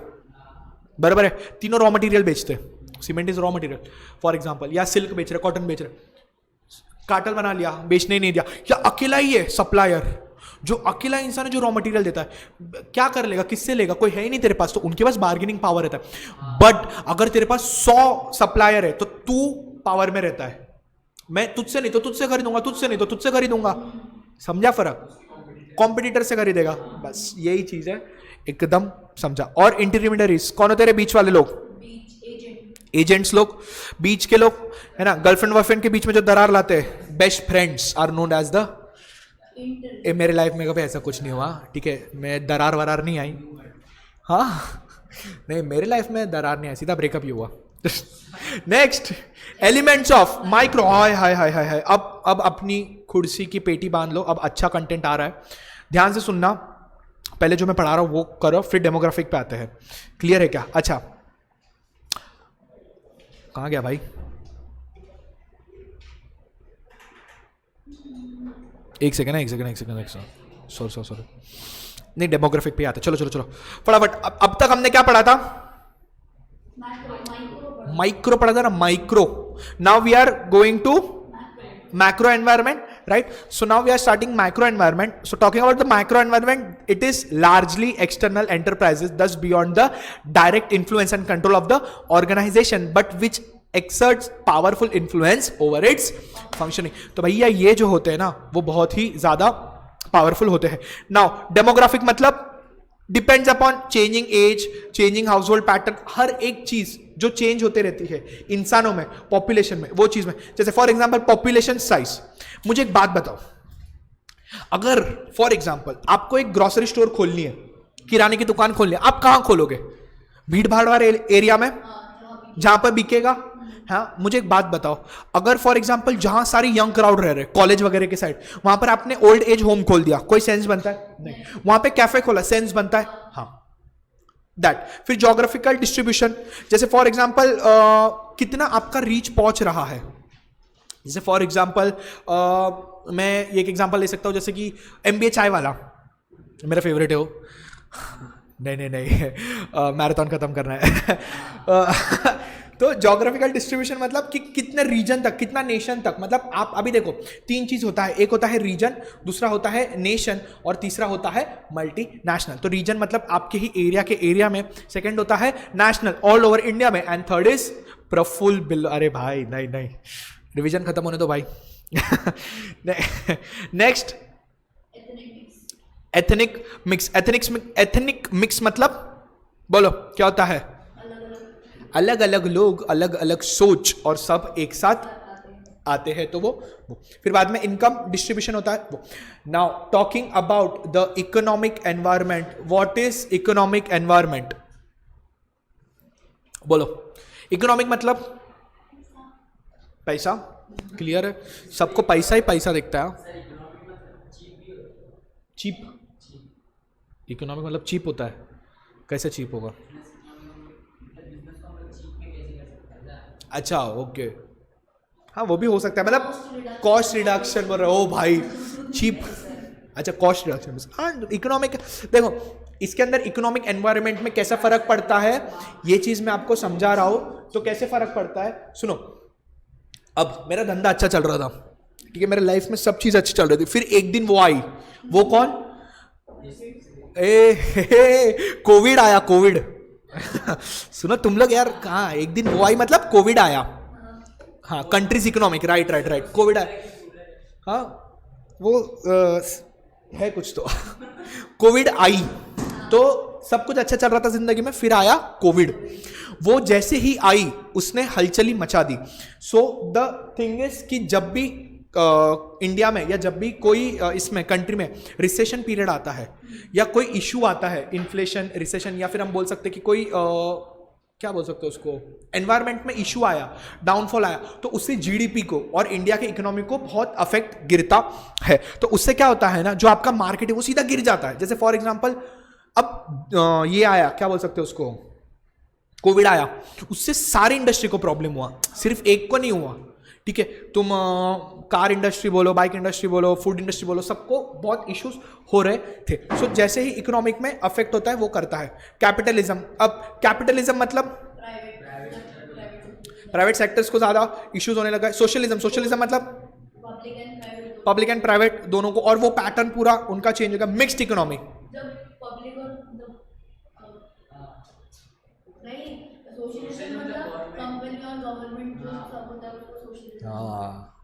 बराबर है, तीनों रॉ मटेरियल बेचते हैं. Cement is raw material for example, या सिल्क बेच रहे, कॉटन बेच रहे, कार्टल बना लिया, बेचने नहीं दिया, या अकेला ही है सप्लायर, जो अकेला इंसान है जो रॉ मटेरियल देता है, क्या कर लेगा, किससे लेगा? कोई है ही नहीं तेरे पास, तो उनके पास बार्गेनिंग पावर रहता है. बट अगर तेरे पास 100 सप्लायर है तो तू पावर में रहता है. मैं तुझसे नहीं तो तुझसे खरीदूंगा, तुझसे नहीं तो तुझसे खरीदूंगा. समझा फर्क? कॉम्पिटिटर से खरीदेगा. बस यही चीज है, एकदम समझा. और इंटरमीडियरीज कौन होते हैं? बीच वाले लोग, एजेंट्स लोग, बीच के लोग है ना. गर्लफ्रेंड वर्लफ्रेंड के बीच में जो दरार लाते हैं, best friends are known as the. मेरे लाइफ में कभी ऐसा कुछ नहीं हुआ, ठीक है, मैं दरार वरार नहीं आई. हाँ नहीं, मेरे लाइफ में दरार नहीं आई, सीधा ब्रेकअप ही हुआ. Next, elements of micro. Hi hi hi hi hi. अब अपनी कुर्सी की पेटी बांध लो, अब अच्छा कंटेंट आ रहा है, ध्यान से सुनना. पहले जो मैं पढ़ा रहा हूं वो करो, फिर डेमोग्राफिक पे आते हैं. क्लियर है क्या? अच्छा कहां गया भाई? एक सेकंड सॉरी नहीं, डेमोग्राफिक पे आता। चलो फटाफट। अब तक हमने क्या पढ़ा था? माइक्रो पढ़ा था ना, micro. Now we are going to macro environment, right? So now we are starting macro environment. So talking about the macro environment, it is largely external enterprises, thus beyond the direct influence and control of the organization, but which exerts powerful influence over its functioning. तो भैया ये जो होते हैं ना, वो बहुत ही ज्यादा पावरफुल होते हैं। Now demographic मतलब depends upon changing age, changing household pattern, हर एक चीज जो चेंज होते रहती है इंसानों में, पॉपुलेशन में, वो चीज में। जैसे फॉर एग्जांपल पॉपुलेशन साइज। मुझे एक बात बताओ, अगर फॉर एग्जांपल आपको एक ग्रोसरी स्टोर खोलनी है, किराने की दुकान खोलनी है, आप कहां खोलोगे? भीड़ भाड़ वाले एरिया में, जहां पर बिकेगा। हाँ, मुझे एक बात बताओ, अगर फॉर एग्जांपल जहां सारी यंग क्राउड रह रहे, कॉलेज वगैरह के साइड, वहां पर आपने ओल्ड एज होम खोल दिया, कोई सेंस बनता है? नहीं। वहां पे कैफे खोला, सेंस बनता है? हाँ। दैट। फिर ज्योग्राफिकल डिस्ट्रीब्यूशन, जैसे फॉर एग्जांपल कितना आपका रीच पहुंच रहा है। जैसे फॉर एग्जांपल मैं एक एग्जांपल ले सकता हूं, जैसे कि MBA चाय वाला मेरा फेवरेट है वो। नहीं मैराथन खत्म करना है। तो ज्योग्राफिकल डिस्ट्रीब्यूशन मतलब कि कितने रीजन तक, कितना नेशन तक, मतलब आप अभी देखो तीन चीज होता है, एक होता है रीजन, दूसरा होता है नेशन, और तीसरा होता है मल्टीनेशनल। तो रीजन मतलब आपके ही एरिया के एरिया में, सेकंड होता है नेशनल, ऑल ओवर इंडिया में, and third is Praful bill. अरे भाई नहीं, रिवीजन खत्म होने दो भाई। Next ethnic mix. Ethnic mix मतलब बोलो क्या होता है? अलग अलग लोग, अलग अलग सोच, और सब एक साथ आते हैं, तो वो। फिर बाद में इनकम डिस्ट्रीब्यूशन होता है वो। Now talking about the economic environment. What is economic environment? बोलो। इकोनॉमिक मतलब पैसा। क्लियर है? सबको पैसा ही पैसा दिखता है। चीप। इकोनॉमिक मतलब चीप होता है? कैसे चीप होगा? अच्छा, ओके, हाँ वो भी हो सकता है, मतलब कॉस्ट रिडक्शन बोल रहे हो भाई, चीप। अच्छा, कॉस्ट रिडक्शन। हाँ, इकोनॉमिक देखो, इसके अंदर इकोनॉमिक एनवायरनमेंट में कैसा फर्क पड़ता है, ये चीज मैं आपको समझा रहा हूं। तो कैसे फर्क पड़ता है सुनो। अब मेरा धंधा अच्छा चल रहा था, ठीक है, मेरे लाइफ में सब चीज अच्छी चल रही थी। फिर एक दिन वो आई, वो कौन? कोविड आया, कोविड। सुनो तुम लोग यार, कहाँ, एक दिन वो आई मतलब कोविड आया। हाँ, कंट्रीज इकोनॉमिक, राइट, कोविड आया। हाँ, वो है कुछ तो। कोविड आई तो सब कुछ अच्छा चल रहा था जिंदगी में, फिर आया कोविड। वो जैसे ही आई उसने हलचली मचा दी। सो द थिंग इज कि जब भी इंडिया में या जब भी कोई इसमें कंट्री में रिसेशन पीरियड आता है या कोई इशू आता है, इन्फ्लेशन, रिसेशन, या फिर हम बोल सकते हैं कि कोई क्या बोल सकते हैं उसको, एनवायरनमेंट में इशू आया, डाउनफॉल आया, तो उससे जीडीपी को और इंडिया के इकोनॉमी को बहुत अफेक्ट गिरता है। तो उससे क्या होता है ना, जो आपका मार्केट है वो सीधा गिर जाता है। जैसे फॉर एग्जांपल अब ये आया, क्या बोल सकते हैं उसको, कोविड आया, उससे सारी इंडस्ट्री को प्रॉब्लम हुआ, सिर्फ एक को नहीं हुआ। ठीक है, तुम कार इंडस्ट्री बोलो, बाइक इंडस्ट्री बोलो, फूड इंडस्ट्री बोलो, सबको बहुत इश्यूज हो रहे थे। सो जैसे ही इकोनॉमिक में अफेक्ट होता है वो करता है। कैपिटलिज्म, अब कैपिटलिज्म मतलब प्राइवेट सेक्टर्स को ज्यादा इश्यूज होने लगा है। सोशलिज्म मतलब पब्लिक एंड प्राइवेट दोनों को, और वो पैटर्न पूरा उनका चेंज होगा। मिक्स्ड इकोनॉमी,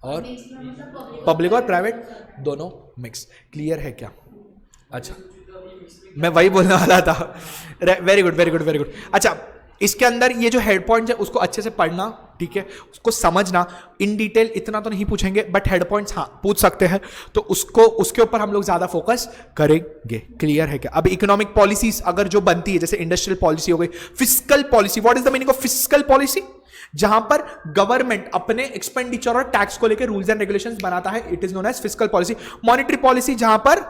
और पब्लिक और प्राइवेट दोनों मिक्स। क्लियर है क्या? अच्छा, मैं वही बोलने वाला था। Very good. अच्छा, इसके अंदर ये जो हेड पॉइंट्स है उसको अच्छे से पढ़ना, ठीक है, उसको समझना। इन डिटेल इतना तो नहीं पूछेंगे, बट हेड पॉइंट्स हाँ पूछ सकते हैं, तो उसके ऊपर हम लोग ज्यादा फोकस करेंगे। क्लियर है क्या? अब इकोनॉमिक पॉलिसीज अगर जो बनती है, जैसे इंडस्ट्रियल पॉलिसी हो गई, fiscal policy. What is the meaning of fiscal policy? जहां पर गवर्नमेंट अपने एक्सपेंडिचर और टैक्स को लेकर रूल्स एंड रेगुलेशंस बनाता है, it is known as fiscal policy. Monetary policy, जहां पर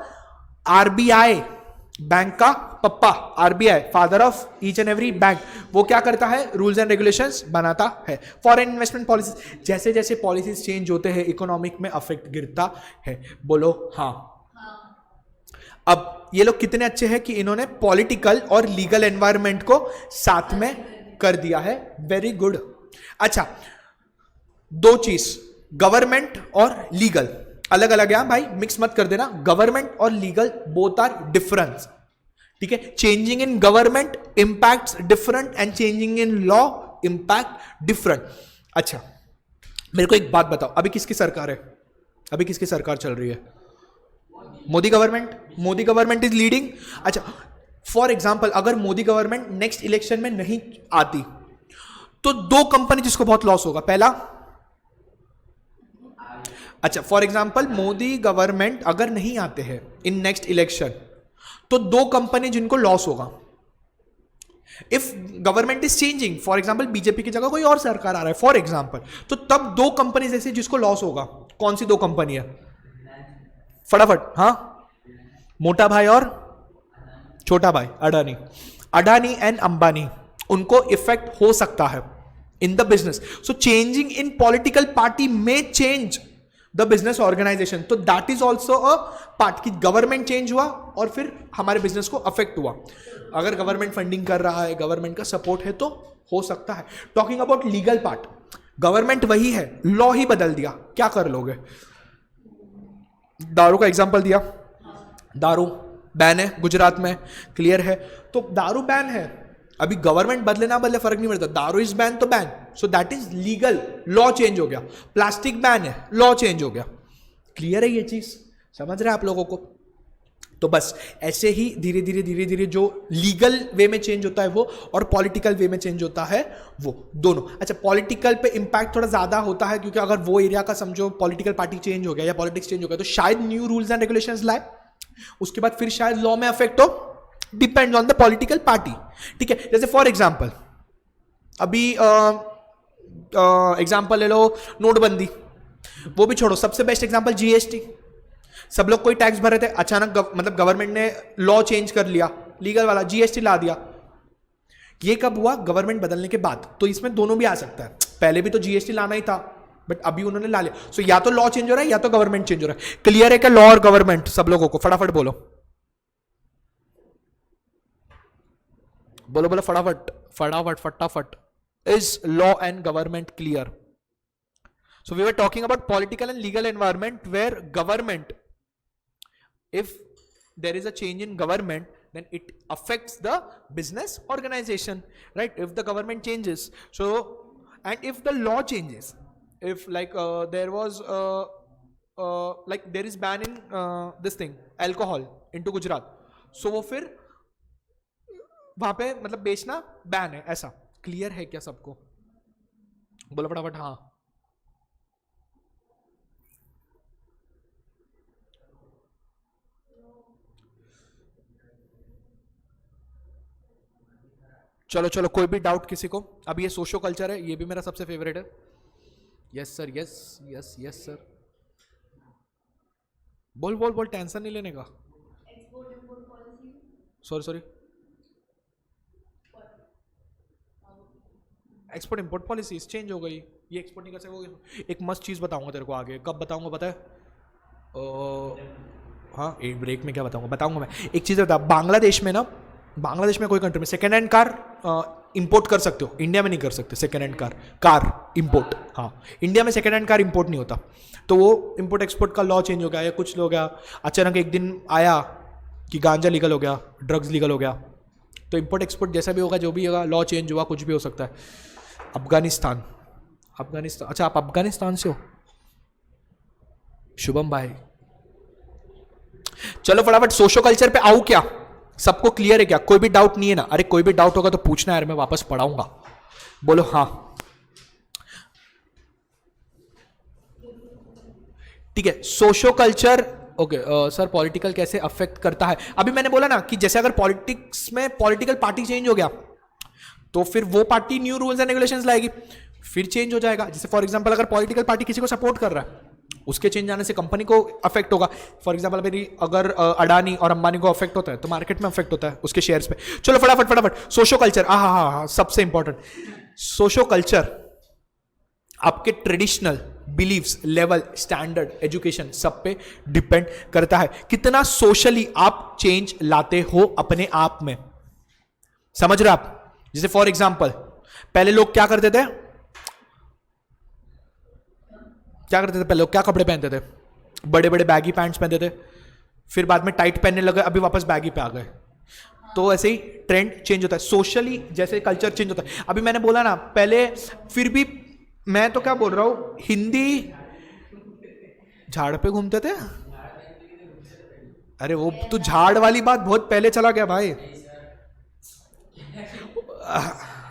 आरबीआई बैंक का पप्पा, RBI, father of each and every bank, वो क्या करता है? रूल्स एंड रेगुलेशंस बनाता है। फॉरेन इन्वेस्टमेंट पॉलिसीज, जैसे जैसे पॉलिसीज चेंज होते हैं इकोनॉमिक में अफेक्ट गिरता है। बोलो हाँ। अब ये लोग कितने अच्छे हैं कि इन्होंने पॉलिटिकल और लीगल एनवायरनमेंट को साथ में कर दिया है। Very good. अच्छा, दो चीज, गवर्नमेंट और लीगल अलग अलग है भाई, मिक्स मत कर देना। गवर्नमेंट और लीगल बोथ आर डिफरेंस, ठीक है? Changing in government impacts different and changing in law impact different. अच्छा, मेरे को एक बात बताओ, अभी किसकी सरकार है? अभी किसकी सरकार चल रही है? Modi government. Modi government is leading. अच्छा, फॉर एग्जाम्पल अगर मोदी गवर्नमेंट नेक्स्ट इलेक्शन में नहीं आती तो दो कंपनी जिसको बहुत लॉस होगा। पहला, अच्छा फॉर एग्जाम्पल मोदी गवर्नमेंट अगर नहीं आते हैं इन नेक्स्ट इलेक्शन तो दो कंपनी जिनको लॉस होगा। If government is changing, for example BJP की जगह कोई और सरकार आ रहा है फॉर एग्जाम्पल, तो तब दो कंपनी जैसे जिसको लॉस होगा। कौन सी दो कंपनी है? फटाफट। हाँ, मोटा भाई और छोटा भाई, अडानी। अडानी एंड अंबानी, उनको इफेक्ट हो सकता है in the business. So changing in political party में चेंज द बिजनेस ऑर्गेनाइजेशन, तो that is also a part की गवर्नमेंट चेंज हुआ और फिर हमारे बिजनेस को अफेक्ट हुआ। अगर गवर्नमेंट फंडिंग कर रहा है, गवर्नमेंट का सपोर्ट है तो हो सकता है। Talking about legal part, government वही है, लॉ ही बदल दिया, क्या कर लोगे? दारू का एग्जांपल दिया, दारू बैन है गुजरात में, क्लियर है? तो दारू बैन है, अभी गवर्नमेंट बदले ना बदले फर्क नहीं पड़ता, दारू इज बैन तो ban, so that is legal, law change हो गया। प्लास्टिक बैन है, लॉ चेंज हो गया। क्लियर है ये चीज? समझ रहे हैं आप लोगों को? तो बस ऐसे ही धीरे धीरे धीरे धीरे जो लीगल वे में चेंज होता है वो, और पॉलिटिकल वे में चेंज होता है वो, दोनों। अच्छा, पॉलिटिकल पे इंपैक्ट थोड़ा ज्यादा होता है क्योंकि अगर वो एरिया का समझो पॉलिटिकल पार्टी चेंज हो गया या पॉलिटिक्स चेंज हो गया तो शायद न्यू रूल्स एंड रेगुलेशंस लाए, उसके बाद फिर शायद लॉ में अफेक्ट हो, depend on the political party, ठीक है? जैसे फॉर एग्जाम्पल अभी एग्जाम्पल ले लो नोटबंदी, वो भी छोड़ो, सबसे बेस्ट एग्जाम्पल जीएसटी। सब लोग कोई टैक्स भर रहे थे, अचानक मतलब गवर्नमेंट ने लॉ चेंज कर लिया, लीगल वाला जीएसटी ला दिया। ये कब हुआ? गवर्नमेंट बदलने के बाद। तो इसमें दोनों भी आ सकता है, पहले भी तो जीएसटी लाना ही था बट अभी उन्होंने ला लिया। सो या तो लॉ चेंज हो रहा है या तो गवर्नमेंट चेंज हो रहा है। क्लियर है क्या लॉ और गवर्नमेंट? सब लोगों को फटाफट बोलो, बोलो बोलो फटाफट फटाफट फटाफट। Is law and government clear? So we were talking about political and legal environment where government, if there is a change in government then it affects the business organization, right? If the government changes, so and if the law changes, if like there was like there is ban in this thing alcohol into Gujarat, so वो फिर वहां पे मतलब बेचना ban है, ऐसा clear है क्या सबको? बोलो फटाफट। हाँ, चलो चलो, कोई भी डाउट किसी को? अब ये सोशो कल्चर है, ये भी मेरा सबसे फेवरेट है। Yes sir, yes yes yes sir, बोल बोल बोल, टेंशन नहीं लेने का। Export import policy, sorry sorry, export import policy change हो गई, ये एक्सपोर्ट नहीं कर सकोगे। एक मस्त चीज़ बताऊंगा तेरे को आगे, कब बताऊंगा पता है? हाँ, एक ब्रेक में क्या बताऊंगा मैं। एक चीज़ बता, बांग्लादेश में ना, बांग्लादेश में कोई कंट्री में सेकेंड हैंड कार इंपोर्ट कर सकते हो, इंडिया में नहीं कर सकते। सेकेंड हैंड कार इंपोर्ट, हाँ, इंडिया में सेकेंड हैंड कार इंपोर्ट नहीं होता। तो वो इंपोर्ट एक्सपोर्ट का लॉ चेंज हो गया या कुछ हो गया, अचानक एक दिन आया कि गांजा लीगल हो गया, ड्रग्स लीगल हो गया, तो इंपोर्ट एक्सपोर्ट जैसा भी होगा, जो भी होगा, लॉ चेंज हुआ, कुछ भी हो सकता है। अफगानिस्तान, अच्छा आप अफगानिस्तान से हो? शुभम भाई, चलो फटाफट सोशो कल्चर पे आऊं क्या? सबको क्लियर है क्या? कोई भी डाउट नहीं है ना? अरे कोई भी डाउट होगा तो पूछना यार, मैं वापस पढ़ाऊंगा। बोलो हाँ, ठीक है। Socio culture, okay sir, political कैसे अफेक्ट करता है? अभी मैंने बोला ना कि जैसे अगर पॉलिटिक्स में पॉलिटिकल पार्टी चेंज हो गया तो फिर वो party new rules and regulations लाएगी, फिर चेंज हो जाएगा। जैसे फॉर एग्जांपल अगर पॉलिटिकल पार्टी किसी को सपोर्ट कर रहा है उसके चेंज आने से कंपनी को अफेक्ट होगा। फॉर एग्जाम्पल मेरी अगर अडानी और अंबानी को अफेक्ट होता है तो मार्केट में अफेक्ट होता है उसके शेयर्स पे। चलो फटाफट फटाफट, सोशो कल्चर, हाँ सबसे इंपॉर्टेंट, सोशो कल्चर आपके traditional beliefs, level, standard, education सब पे डिपेंड करता है। कितना सोशली आप चेंज लाते हो अपने आप में, समझ रहे आप? जैसे फॉर एग्जाम्पल पहले लोग क्या करते थे, पहले लोग क्या कपड़े पहनते थे? बड़े बड़े बैगी पैंट्स पहनते थे, फिर बाद में टाइट पहनने लगे, अभी वापस बैगी पे आ गए। तो ऐसे ही ट्रेंड चेंज होता है सोशली, जैसे कल्चर चेंज होता है। अभी मैंने बोला ना पहले, फिर भी मैं तो क्या बोल रहा हूं, हिंदी झाड़ पे घूमते थे। अरे वो तो झाड़ वाली बात बहुत पहले चला गया भाई।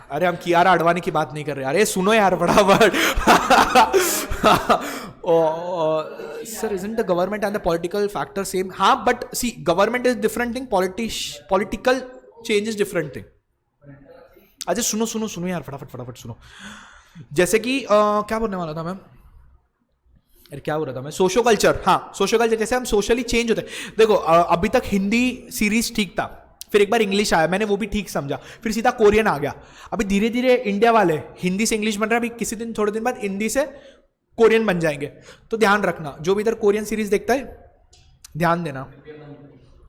अरे हम कियारा आडवाणी की बात नहीं कर रहे, अरे सुनो यार बराबर। Sir isn't the government and the political factor same? हाँ but see government is different thing, political change is different thing. अच्छा सुनो सुनो सुनो यार, फटाफट सुनो। जैसे कि क्या बोलने वाला था मैं, अरे क्या बोल रहा था मैं, सोशो कल्चर। हाँ सोशो कल्चर, जैसे हम सोशली चेंज होते हैं। देखो अभी तक हिंदी सीरीज ठीक था, फिर एक बार इंग्लिश आया, मैंने वो भी ठीक समझा, फिर सीधा कोरियन आ गया। अभी धीरे धीरे इंडिया वाले हिंदी से इंग्लिश बन रहा है, अभी किसी दिन थोड़े दिन बाद हिंदी से कोरियन बन जाएंगे। तो ध्यान रखना, जो भी इधर कोरियन सीरीज देखता है ध्यान देना।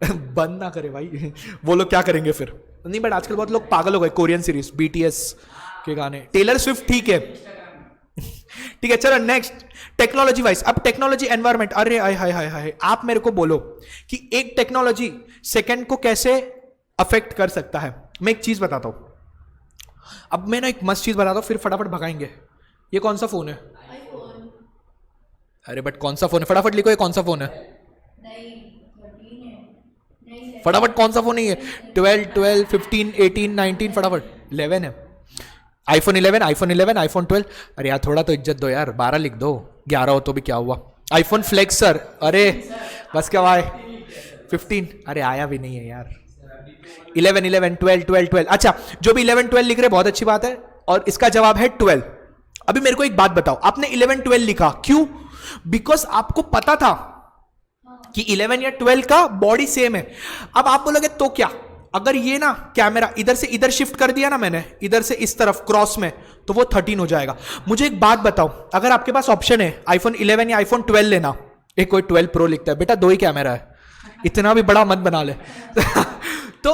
बंद ना करे भाई, वो लोग क्या करेंगे फिर? नहीं बट आजकल बहुत लोग पागल हो गए कोरियन सीरीज, BTS के गाने, टेलर स्विफ्ट ठीक है। ठीक है चलो नेक्स्ट, टेक्नोलॉजी वाइज। अब टेक्नोलॉजी एनवायरमेंट, अरे हाय हाय हाय हाय, आप मेरे को बोलो कि एक टेक्नोलॉजी सेकंड को कैसे अफेक्ट कर सकता है। मैं एक चीज बताता हूं, अब मैं ना एक मस्त चीज बताता हूं, फिर फटाफट भगाएंगे। ये कौन सा फोन है? iPhone. अरे बट कौन सा फोन है? फटाफट लिखो, ये कौन सा फोन है? नहीं 13 है, नहीं फटाफट कौन सा फोन नहीं है? 12, 15, 18, 19, फटाफट 11 है। iPhone 11, iPhone 11, iPhone 12। अरे यार थोड़ा तो इज्जत दो यार, 12 लिख दो, 11 हो तो भी क्या हुआ। iPhone Flex सर, अरे बस क्या भाई, 15, अरे आया भी नहीं है यार। 11, 11, 12, 12, 12, अच्छा जो भी 11, 12 लिख रहे बहुत अच्छी बात है, और इसका जवाब है 12। अभी मेरे को एक बात बताओ, आपने 11, 12 लिखा क्यों? बिकॉज आपको पता था कि 11 या 12 का बॉडी सेम है। अब आप बोलोगे तो क्या, अगर ये ना कैमरा इधर से इधर शिफ्ट कर दिया ना मैंने, इधर से इस तरफ क्रॉस में, तो वो 13 हो जाएगा। मुझे एक बात बताओ, अगर आपके पास ऑप्शन है iPhone 11 या iPhone 12 लेना, एक कोई 12 Pro लिखता है, बेटा 2 ही कैमरा है, इतना भी बड़ा मत बना ले। तो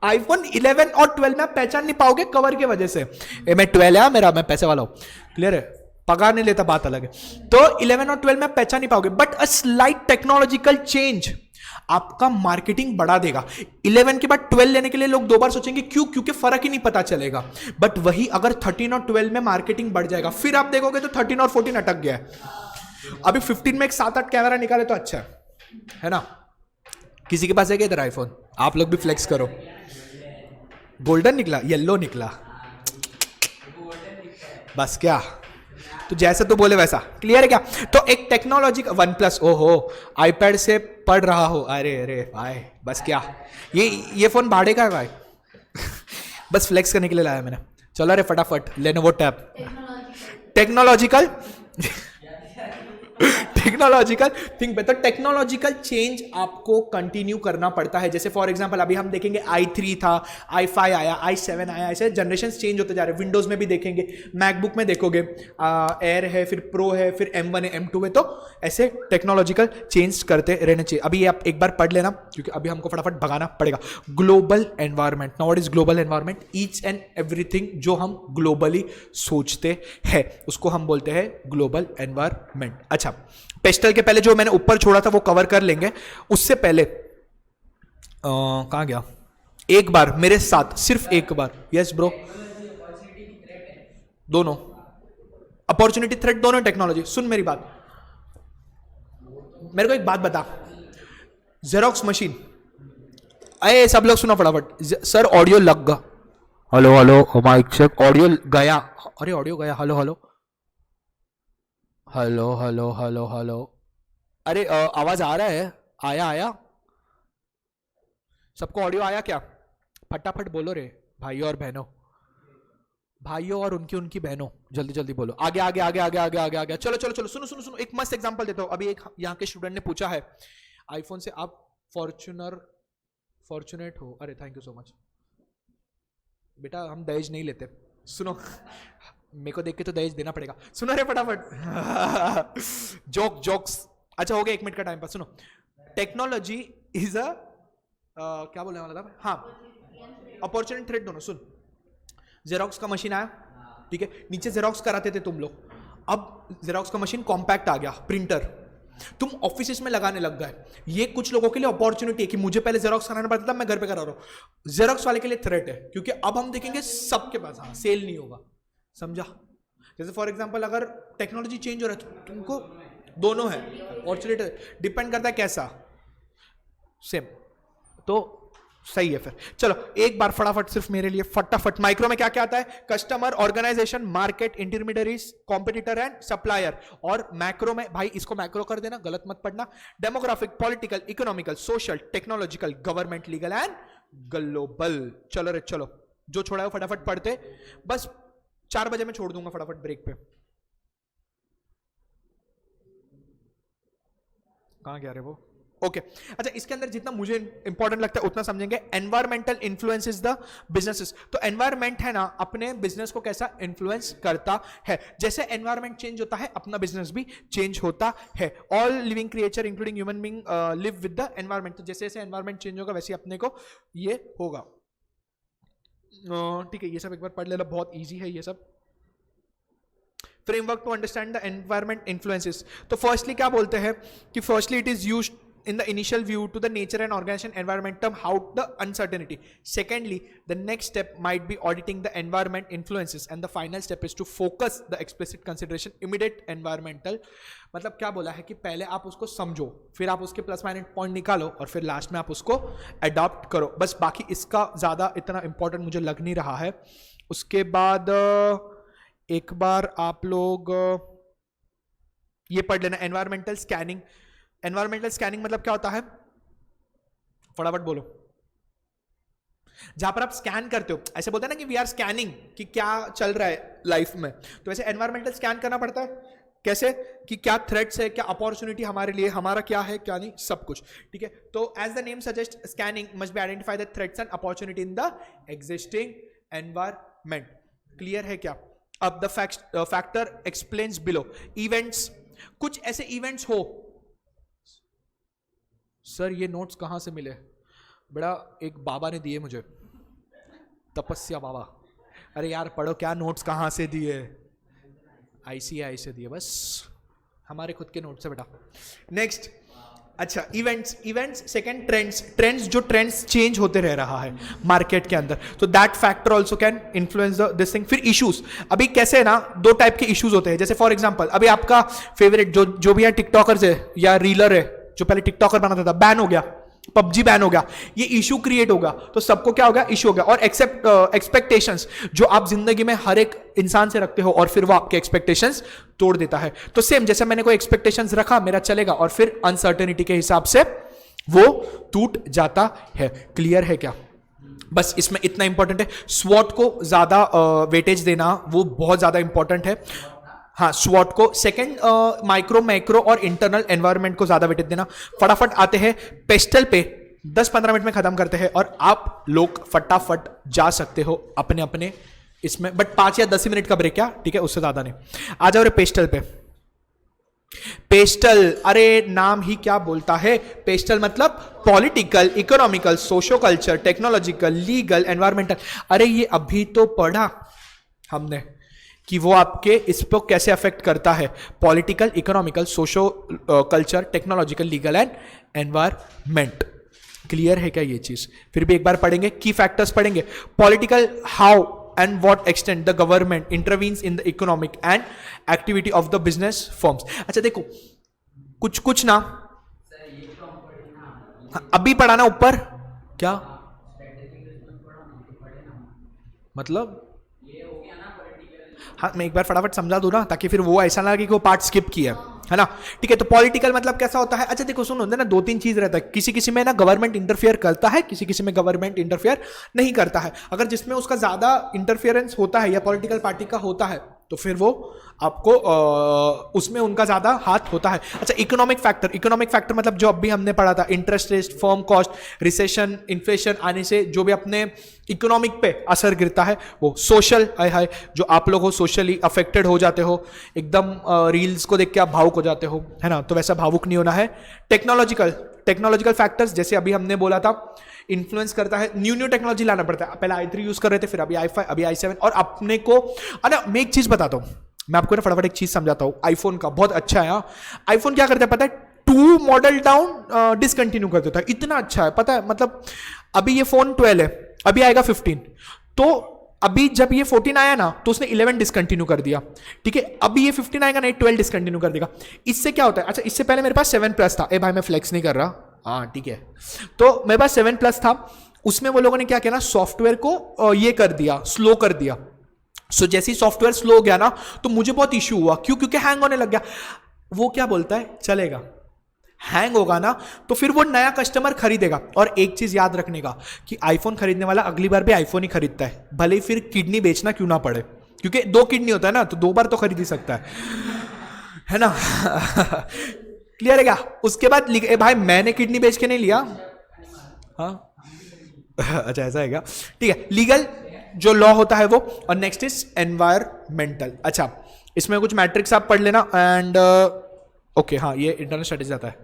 iPhone 11 और 12 में आप पहचान नहीं पाओगे कवर की वजह से। मैं 12 है मेरा, मैं पैसे वाला हूं, क्लियर है, पगार नहीं लेता, बात अलग है। तो 11 और 12 में आप पहचान नहीं पाओगे, but a slight technological change आपका मार्केटिंग बढ़ा देगा। 11 के बाद 12 लेने के लिए लोग 2 बार सोचेंगे, क्यों? क्योंकि फर्क ही नहीं पता चलेगा। बट वही अगर 13 और 12 में मार्केटिंग बढ़ जाएगा, फिर आप देखोगे तो 13 और 14 अटक गया है। अभी 15 में एक 7-8 कैमरा निकाले तो अच्छा है ना। किसी के पास है क्या इधर आईफोन? आप लोग भी फ्लेक्स करो। गोल्डन निकला, येलो निकला, बस क्या, तो जैसे तो बोले वैसा, क्लियर है क्या? तो एक टेक्नोलॉजी का OnePlus, ओहो आईपैड से पढ़ रहा हो, अरे अरे भाई बस क्या, ये फोन भाड़े का है भाई। बस फ्लेक्स करने के लिए लाया मैंने। चलो अरे फटाफट Lenovo tab, technological think better. Technological change आपको कंटिन्यू करना पड़ता है। जैसे फॉर एग्जांपल अभी हम देखेंगे i3 था, i5 आया, i7 आया, ऐसे जनरेशन चेंज होते जा रहे हैं। विंडोज में भी देखेंगे, मैकबुक में देखोगे एयर है, फिर प्रो है, फिर M1 है, M2 है, तो ऐसे टेक्नोलॉजिकल चेंज करते रहने चाहिए। अभी आप एक बार पढ़ लेना क्योंकि अभी हमको फटाफट भगाना पड़ेगा। Global environment, now what is global environment? Each and everything जो हम ग्लोबली सोचते हैं उसको हम बोलते हैं ग्लोबल एनवायरमेंट। अच्छा, पेस्टल के पहले जो मैंने ऊपर छोड़ा था वो कवर कर लेंगे। उससे पहले कहां गया? एक बार मेरे साथ, सिर्फ एक बार, यस ब्रो, दोनों अपॉर्चुनिटी थ्रेट दोनों टेक्नोलॉजी। सुन मेरी बात, मेरे को एक बात बता, जेरोक्स मशीन, अरे सब लोग सुनो फटाफट। सर ऑडियो लग गया, hello hello mic check, audio गया, अरे ऑडियो गया, hello hello hello hello hello hello, अरे आवाज आ रहा है? आया सबको ऑडियो आया क्या? फटाफट बोलो रे भाइयों और बहनों। भाइयों और उनकी उनकी बहनों, जल्दी जल्दी बोलो, आगे आगे आगे आगे आगे आगे आगे, चलो चलो चलो, सुनो सुनो सुनो, एक मस्त एग्जांपल देता हूं। अभी एक यहाँ के स्टूडेंट ने पूछा है आईफोन से आप फॉर्चुनेट हो, अरे थैंक यू सो मच बेटा, हम दहेज नहीं लेते, सुनो मेरे को देख के तो दहेज देना पड़ेगा, सुनो रे फटाफट जोक्स, अच्छा हो गया 1 मिनट का टाइम पास, सुनो। टेक्नोलॉजी इज अ क्या बोलने वाला था मैं, हाँ, अपॉर्चुनिटी थ्रेट दोनों। सुन, जेरोक्स का मशीन आया, ठीक है, नीचे जेरोक्स कराते थे तुम लोग, अब जेरोक्स का मशीन कॉम्पैक्ट आ गया, प्रिंटर तुम ऑफिस में लगाने लग गए। ये कुछ लोगों के लिए अपॉर्चुनिटी है कि मुझे पहले जेरोक्स कराना पड़ता था, मैं घर पे करा रहा हूं। जेरोक्स वाले के लिए थ्रेट है, क्योंकि अब हम देखेंगे सबके पास, हाँ, सेल नहीं होगा, समझा? जैसे फॉर एग्जांपल अगर टेक्नोलॉजी चेंज हो रहा है, तुमको दोनों है अपॉर्चुनिटी, डिपेंड करता है कैसा, सेम, तो सही है। फिर चलो एक बार फटाफट, सिर्फ मेरे लिए फटाफट, माइक्रो में क्या क्या आता है? Customer, organisation, market, intermediaries, competitor and supplier. और मैक्रो में भाई इसको मैक्रो कर देना, गलत मत पढ़ना। Demographic, political, economical, social, technological, government, legal and global. चलो रे चलो, जो छोड़ा है फटाफट पढ़ते, बस 4 बजे मैं छोड़ दूंगा फटाफट ब्रेक पे। कहां गया रे वो? ओके अच्छा, इसके अंदर जितना मुझे इंपॉर्टेंट लगता है उतना समझेंगे। Environmental influences the businesses. तो एनवायरमेंट है ना, अपने बिजनेस को कैसा इन्फ्लुएंस करता है। जैसे एनवायरमेंट चेंज होता है, अपना बिजनेस भी चेंज होता है। All living creature including human being live with the environment. तो जैसे जैसे एनवायरमेंट चेंज होगा वैसे अपने को ये होगा। ठीक है, ये सब एक बार पढ़ लेना, बहुत ईजी है ये सब। Framework to understand the environment influences. तो फर्स्टली क्या बोलते हैं कि firstly it is used in the initial view to the nature and organization environment term how the uncertainty. Secondly, the next step might be auditing the environment influences and the final step is to focus the explicit consideration immediate environmental. मतलब क्या बोला है कि पहले आप उसको समझो, फिर आप उसके प्लस माइनस पॉइंट निकालो और फिर लास्ट में आप उसको अडॉप्ट करो। बस बाकी इसका ज़्यादा इतना इंपॉर्टेंट मुझे लग नहीं रहा है। उसके बाद एक बार आप लोग ये पढ़ लेना, एनवायरमेंटल स्कैनिंग। एनवायरमेंटल स्कैनिंग मतलब क्या होता है, फटाफट बोलो। जहां पर आप स्कैन करते हो, ऐसे बोलते हैं ना कि वी आर स्कैनिंग, कि क्या चल रहा है लाइफ में, तो वैसे एनवायरमेंटल स्कैन करना पड़ता है। कैसे? कि क्या थ्रेट्स है, क्या अपॉर्चुनिटी हमारे लिए, हमारा क्या है क्या नहीं, सब कुछ। ठीक है, तो as the name suggest, scanning must be identify the threats and opportunity in the existing environment. Clear है क्या? अब the factor explains below. Events, कुछ ऐसे इवेंट्स हो, सर ये नोट्स कहाँ से मिले? बड़ा एक बाबा ने दिए मुझे, तपस्या बाबा। अरे यार पढ़ो, क्या नोट्स कहाँ से दिए? ICAI से दिए, बस हमारे खुद के नोट्स से बेटा। नेक्स्ट, अच्छा इवेंट्स सेकंड ट्रेंड्स जो ट्रेंड्स चेंज होते रह रहा है मार्केट के अंदर, तो that factor also can influence this thing. फिर इश्यूज, अभी कैसे है ना, 2 टाइप के इश्यूज होते हैं। जैसे फॉर एग्जांपल अभी आपका फेवरेट जो भी है टिकटॉकर्स है या रीलर है, जो पहले टिकटॉकर बनाता था, बैन हो गया, PUBG बैन हो गया, ये इशू क्रिएट होगा, तो सबको क्या होगा, इशू हो गया। और एक्सपेक्टेशंस जो आप जिंदगी में हर एक इंसान से रखते हो और फिर वो आपके एक्सपेक्टेशंस तोड़ देता है। तो सेम जैसे मैंने कोई एक्सपेक्टेशंस रखा, मेरा चलेगा, और फिर अनसर्टेनिटी के हिसाब से वो टूट जाता है। क्लियर है क्या? बस इसमें इतना इंपॉर्टेंट है, स्वॉट को ज्यादा वेटेज देना वो बहुत ज्यादा इंपॉर्टेंट है। हाँ, स्वॉट को सेकंड, माइक्रो मैक्रो और इंटरनल एनवायरनमेंट को ज्यादा वेटेज देना। फटाफट आते हैं पेस्टल पे, 10-15 मिनट में खत्म करते हैं और आप लोग फटाफट जा सकते हो अपने अपने इसमें, बट 5 या 10 मिनट का ब्रेक, क्या ठीक है, उससे ज्यादा नहीं। आ जाओ रे पेस्टल पे। पेस्टल, अरे नाम ही क्या बोलता है, पेस्टल मतलब political, economical, socio culture, technological, legal, environmental. अरे ये अभी तो पढ़ा हमने कि वो आपके इस पर कैसे अफेक्ट करता है, political, economical, socio culture, technological, legal and environment. Clear है क्या ये चीज? फिर भी एक बार पढ़ेंगे, की फैक्टर्स पढ़ेंगे। Political, how and what extent the government intervenes in the economic and activity of the business firms. अच्छा देखो, कुछ ना अभी पढ़ाना ऊपर क्या मतलब, हाँ मैं एक बार फटाफट समझा दूं ना, ताकि फिर वो ऐसा ना लगे कि वो पार्ट स्किप किया। है ना। ठीक है, तो पॉलिटिकल मतलब कैसा होता है, अच्छा देखो सुनो ना, दो तीन चीज रहता है, किसी किसी में ना गवर्नमेंट इंटरफियर करता है, किसी किसी में गवर्नमेंट इंटरफियर नहीं करता है। अगर जिसमें उसका ज्यादा इंटरफियरेंस होता है या पॉलिटिकल पार्टी का होता है तो फिर वो आपको उसमें उनका ज्यादा हाथ होता है। अच्छा, इकोनॉमिक फैक्टर मतलब जो अभी हमने पढ़ा था, interest rate, firm cost, recession, inflation आने से जो भी अपने इकोनॉमिक पे असर गिरता है वो। सोशल है जो आप लोग हो सोशली अफेक्टेड हो जाते हो, एकदम रील्स को देख के आप भावुक हो जाते हो, है ना, तो वैसा भावुक नहीं होना है। टेक्नोलॉजिकल फैक्टर्स जैसे अभी हमने बोला था, इन्फ्लुएंस करता है, न्यू टेक्नोलॉजी लाना पड़ता है। पहले i3 यूज कर रहे थे, फिर अभी i5, अभी i7, और अपने को मैं एक चीज बताता हूं, मैं आपको ना फटाफट एक चीज समझाता हूं। आईफोन का बहुत अच्छा है। आईफोन क्या करता है पता है, 2 मॉडल डाउन डिसकंटिन्यू कर देता है, इतना अच्छा है पता है। मतलब अभी ये फोन 12 है, अभी आएगा 15, तो अभी जब ये 14 आया ना तो उसने 11 डिसकंटिन्यू कर दिया, ठीक है। अभी ये 15 आएगा नहीं, 12 डिसकंटिन्यू कर देगा। इससे क्या होता है, अच्छा इससे पहले मेरे पास 7 प्लस था, ए भाई मैं फ्लेक्स नहीं कर रहा, हाँ ठीक है, तो मेरे पास 7 प्लस था, उसमें वो लोगों ने क्या किया ना, सॉफ्टवेयर को ये कर दिया, स्लो कर दिया। सो जैसे ही सॉफ्टवेयर स्लो हो गया ना तो मुझे बहुत इश्यू हुआ, क्यों, क्योंकि हैंग होने लग गया। वो क्या बोलता है, चलेगा, हैंग होगा ना तो फिर वो नया कस्टमर खरीदेगा। और एक चीज याद रखने का कि आईफोन खरीदने वाला अगली बार भी आईफोन ही खरीदता है, भले ही फिर किडनी बेचना क्यों ना पड़े, क्योंकि 2 किडनी होता है ना, तो 2 बार तो खरीद ही सकता है ना। क्लियर है क्या। उसके बाद भाई मैंने किडनी बेच के नहीं लिया, हाँ अच्छा ऐसा है क्या, ठीक है। लीगल जो लॉ होता है वो, और नेक्स्ट इज एनवायरमेंटल। अच्छा इसमें कुछ मैट्रिक्स आप पढ़ लेना एंड ओके, हाँ ये इंटरनल स्ट्रेटेजी आता है,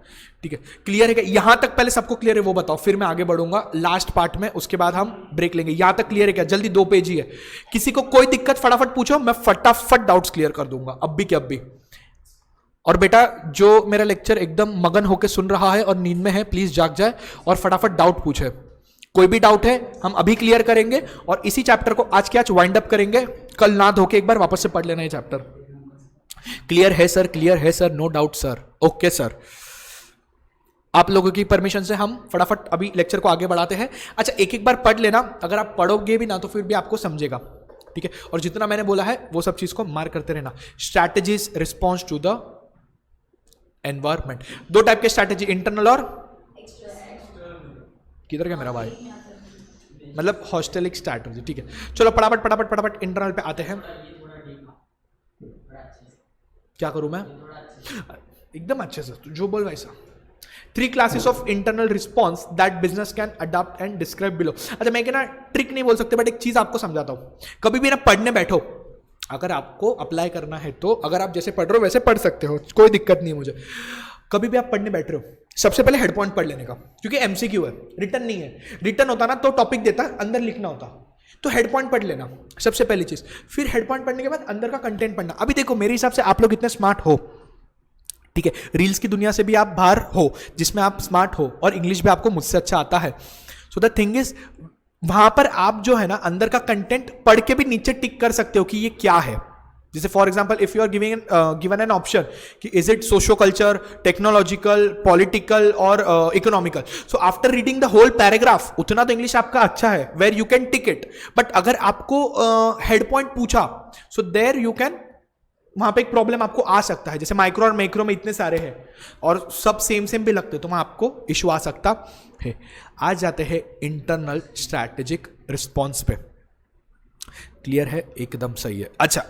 ठीक है। क्लियर है क्या, यहां तक पहले सबको क्लियर है वो बताओ, फिर मैं आगे बढ़ूंगा लास्ट पार्ट में, उसके बाद हम ब्रेक लेंगे। यहां तक क्लियर है क्या, जल्दी 2 पेज ही है, किसी को कोई दिक्कत फटाफट पूछो, मैं फटाफट डाउट्स क्लियर कर दूंगा अब भी के अब भी। और बेटा जो मेरा लेक्चर एकदम मगन होकर सुन रहा है और नींद में है, प्लीज जाग जाए और फटाफट डाउट पूछे। कोई भी डाउट है हम अभी क्लियर करेंगे, और इसी चैप्टर को आज के आज वाइंड अप करेंगे, कल ना धोके एक बार वापस से पढ़ लेना ये चैप्टर। क्लियर है सर, क्लियर है sir, no doubt sir, okay sir. आप लोगों की परमिशन से हम फटाफट अभी लेक्चर को आगे बढ़ाते हैं। अच्छा एक एक बार पढ़ लेना, अगर आप पढ़ोगे भी ना तो फिर भी आपको समझेगा, ठीक है। और जितना मैंने बोला है वो सब चीज को मार्क करते रहना। Strategies response to the environment, 2 type के स्ट्रैटेजी, इंटरनल और किधर गया मेरा भाई, मतलब हॉस्टेलिक स्ट्रैटेजी, ठीक है। चलो फटाफट फटाफट फटाफट इंटरनल पे आते हैं। क्या करूं मैं, एकदम अच्छे से तू जो बोल वैसा। 3 classes of internal response that business can adopt and describe below. अच्छा मैं ना ट्रिक नहीं बोल सकते, बट एक चीज आपको समझाता हूं। कभी भी ना पढ़ने बैठो, अगर आपको अप्लाई करना है तो, अगर आप जैसे पढ़ रहे हो वैसे पढ़ सकते हो, कोई दिक्कत नहीं है मुझे। कभी भी आप पढ़ने बैठ रहे हो, सबसे पहले हेड पॉइंट पढ़ लेने का, क्योंकि एमसीक्यू है, रिटर्न नहीं है। रिटर्न होता ना तो टॉपिक देता, अंदर लिखना होता, तो हेड पॉइंट पढ़ लेना सबसे पहली चीज। फिर हेड पॉइंट पढ़ने के बाद अंदर का कंटेंट पढ़ना। अभी देखो मेरे हिसाब से आप लोग इतने स्मार्ट हो, ठीक है, रील्स की दुनिया से भी आप बाहर हो जिसमें आप स्मार्ट हो, और इंग्लिश भी आपको मुझसे अच्छा आता है। सो द थिंग इज वहां पर आप जो है ना अंदर का कंटेंट पढ़ के भी नीचे टिक कर सकते हो कि ये क्या है। जैसे for example if you are given an option कि is it socio culture, technological, political और economical, so after reading the whole paragraph, उतना तो इंग्लिश आपका अच्छा है where you can tick it. But अगर आपको हेड पॉइंट पूछा, सो देयर यू कैन, वहां पे एक प्रॉब्लम आपको आ सकता है, जैसे माइक्रो और मैक्रो में इतने सारे हैं और सब सेम सेम भी लगते, तो वहां आपको इशू आ सकता है। आज जाते हैं इंटरनल स्ट्रैटेजिक रिस्पॉन्स पे। क्लियर है, एकदम सही है। अच्छा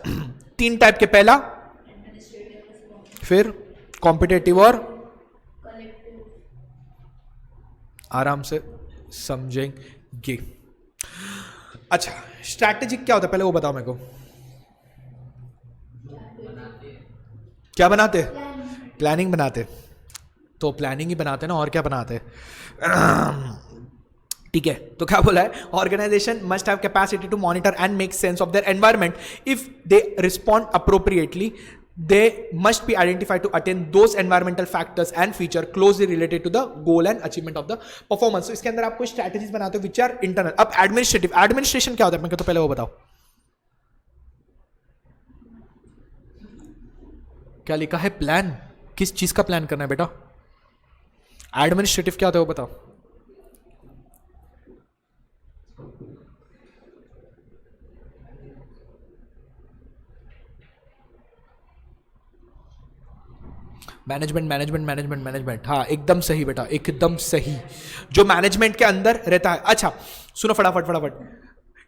3 टाइप के, पहला, फिर कॉम्पिटेटिव और आराम से समझेंगे। अच्छा स्ट्रैटेजिक क्या होता है पहले वो बताओ मेरे को, क्या बनाते, प्लानिंग बनाते, तो प्लानिंग ही बनाते ना, और क्या बनाते। ठीक है, तो क्या बोला है, organisation must have capacity to monitor and make sense of their environment if they respond appropriately they must be identified to attain those environmental factors and feature closely related to the goal and achievement of the performance। तो इसके अंदर आप कोई strategies बनाते हो which are internal. अब administration क्या होता है मैं तो पहले वो बताओ, क्या लिखा है, प्लान, किस चीज का प्लान करना है बेटा। एडमिनिस्ट्रेटिव क्या होता है वो बताओ। मैनेजमेंट मैनेजमेंट मैनेजमेंट मैनेजमेंट, हाँ एकदम सही बेटा, एकदम सही, जो मैनेजमेंट के अंदर रहता है। अच्छा सुनो फटाफट फटाफट,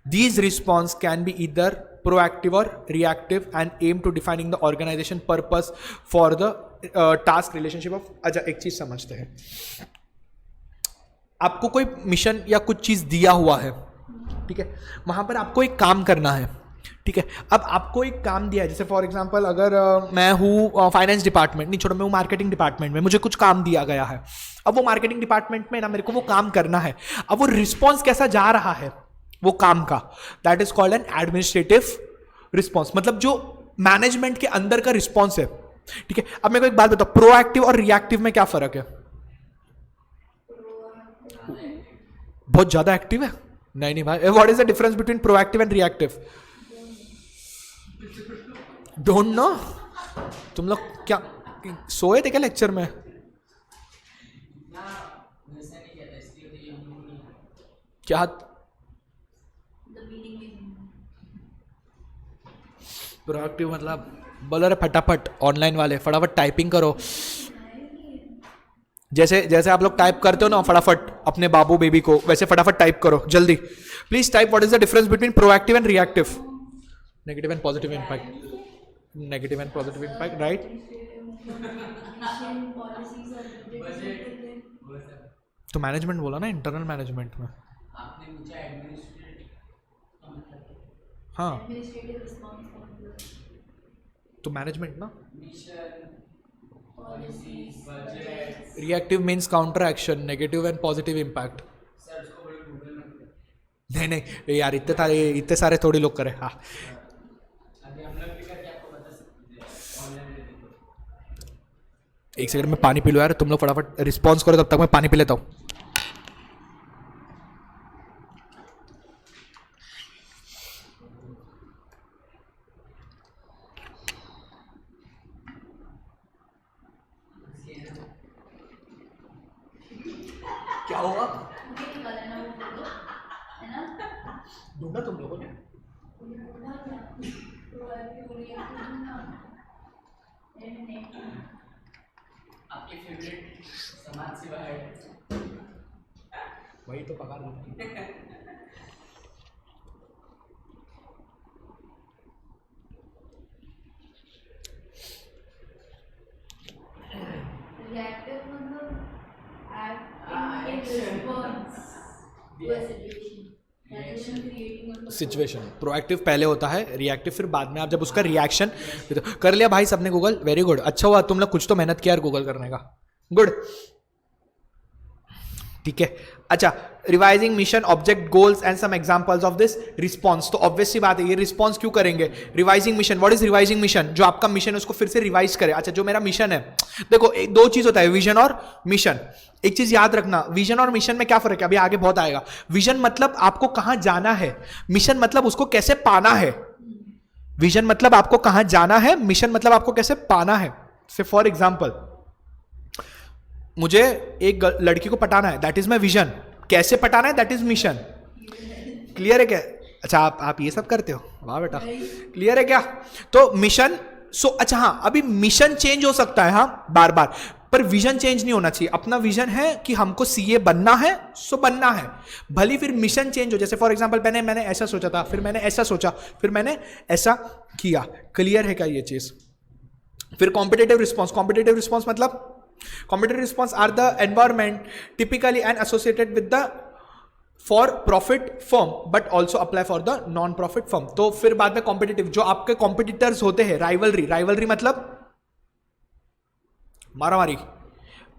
these response can be either proactive और reactive and aim to defining the organisation purpose for the task relationship of. अच्छा एक चीज समझते हैं, आपको कोई मिशन या कुछ चीज दिया हुआ है, ठीक है, वहां पर आपको एक काम करना है, ठीक है। अब आपको एक काम दिया है, जैसे फॉर एग्जांपल अगर मैं हूँ फाइनेंस डिपार्टमेंट, नहीं छोड़ो मैं हूँ मार्केटिंग डिपार्टमेंट में, मुझे कुछ काम दिया गया है। अब वो मार्केटिंग डिपार्टमेंट में ना मेरे को वो काम करना है, अब वो रिस्पॉन्स कैसा जा रहा है वो काम का, that is called an administrative response, मतलब जो मैनेजमेंट के अंदर का रिस्पॉन्स है, ठीक है। अब मेरे को एक बात बताओ, प्रोएक्टिव और रिएक्टिव में क्या फर्क है? बहुत ज्यादा एक्टिव है? नहीं नहीं भाई, what is the difference between proactive and reactive? Don't know? तुम लोग क्या सोए थे क्या लेक्चर में? ना वैसा नहीं कहता, इसलिए तो ये हम लोग नहीं आए। क्या? The meaning is प्रोएक्टिव मतलब बोलो रे फटाफट, ऑनलाइन वाले फटाफट टाइपिंग करो, जैसे जैसे आप लोग टाइप करते हो ना फटाफट अपने बाबू बेबी को, वैसे फटाफट टाइप करो जल्दी please. Type what is the difference between proactive and reactive? Negative and positive impact, negative and positive impact, right? policies are different. तो मैनेजमेंट बोला ना, इंटरनल मैनेजमेंट में। आपने पूछा एडमिनिस्ट्रेटिव का मतलब हाँ Administrative response का मतलब तो मैनेजमेंट ना। Mission, policies, budget. Reactive means counter action, negative and positive impact. Sir उसको बोलो गूगल में करो। नहीं नहीं यार, इतने सारे थोड़ी लोग करे। हाँ अभी हम लोग भी करके आपको बता सकते हैं ऑनलाइन में देखो। एक सेकंड में पानी पी लो यार, तुम लोग फटाफट रिस्पॉन्स करो, तब तक मैं पानी पी लेता हूँ। क्या हुआ? मुझे निकाला ना वो फोटो, है ना? ढूंढा तुम लोगों ने? मुझे बोला क्या? तो अभी बोली है तो ना eliminate। आपके फेवरेट समाज सेवा है वही तो पगार देती है। Reactive मतलब act in action. response to a situation rather than creating a situation. Proactive पहले होता है, रिएक्टिव फिर बाद में, आप जब उसका रिएक्शन कर लिया भाई सबने गूगल, वेरी गुड, अच्छा हुआ तुम लोग कुछ तो मेहनत किया यार गूगल करने का, गुड, ठीक है। अच्छा, revising mission, object, goals and some examples of this response. तो ऑब्वियस सी बात है, ये रिस्पॉन्स क्यों करेंगे? Revising mission, what is revising mission? जो आपका मिशन है उसको फिर से रिवाइज करे। अच्छा, जो मेरा मिशन है, देखो दो चीज होता है, विजन और मिशन। एक चीज याद रखना, विजन और मिशन में क्या फर्क है, अभी आगे बहुत आएगा। विजन मतलब आपको कहां जाना है, मिशन मतलब उसको कैसे पाना है। विजन मतलब आपको कहां जाना है, मिशन मतलब आपको कैसे पाना है। से फॉर एग्जाम्पल, मुझे एक लड़की को पटाना है, दैट इज माई विजन। कैसे पटाना है, दैट इज मिशन। क्लियर है क्या? अच्छा आप ये सब करते हो, वाह बेटा, क्लियर है क्या? तो मिशन अच्छा हाँ, अभी मिशन चेंज हो सकता है, हाँ बार बार, पर विजन चेंज नहीं होना चाहिए। अपना विजन है कि हमको सीए बनना है, सो बनना है, भले फिर मिशन चेंज हो। जैसे फॉर एग्जांपल मैंने ऐसा सोचा था, फिर मैंने ऐसा सोचा, फिर मैंने ऐसा किया। क्लियर है क्या ये चीज? फिर कॉम्पिटिटिव रिस्पॉन्स। कॉम्पिटिटिव रिस्पॉन्स मतलब competitive response are the environment typically and associated with the for profit firm but also apply for the non profit firm। तो फिर बाद में competitive, जो आपके competitors होते हैं, rivalry मतलब मारामारी,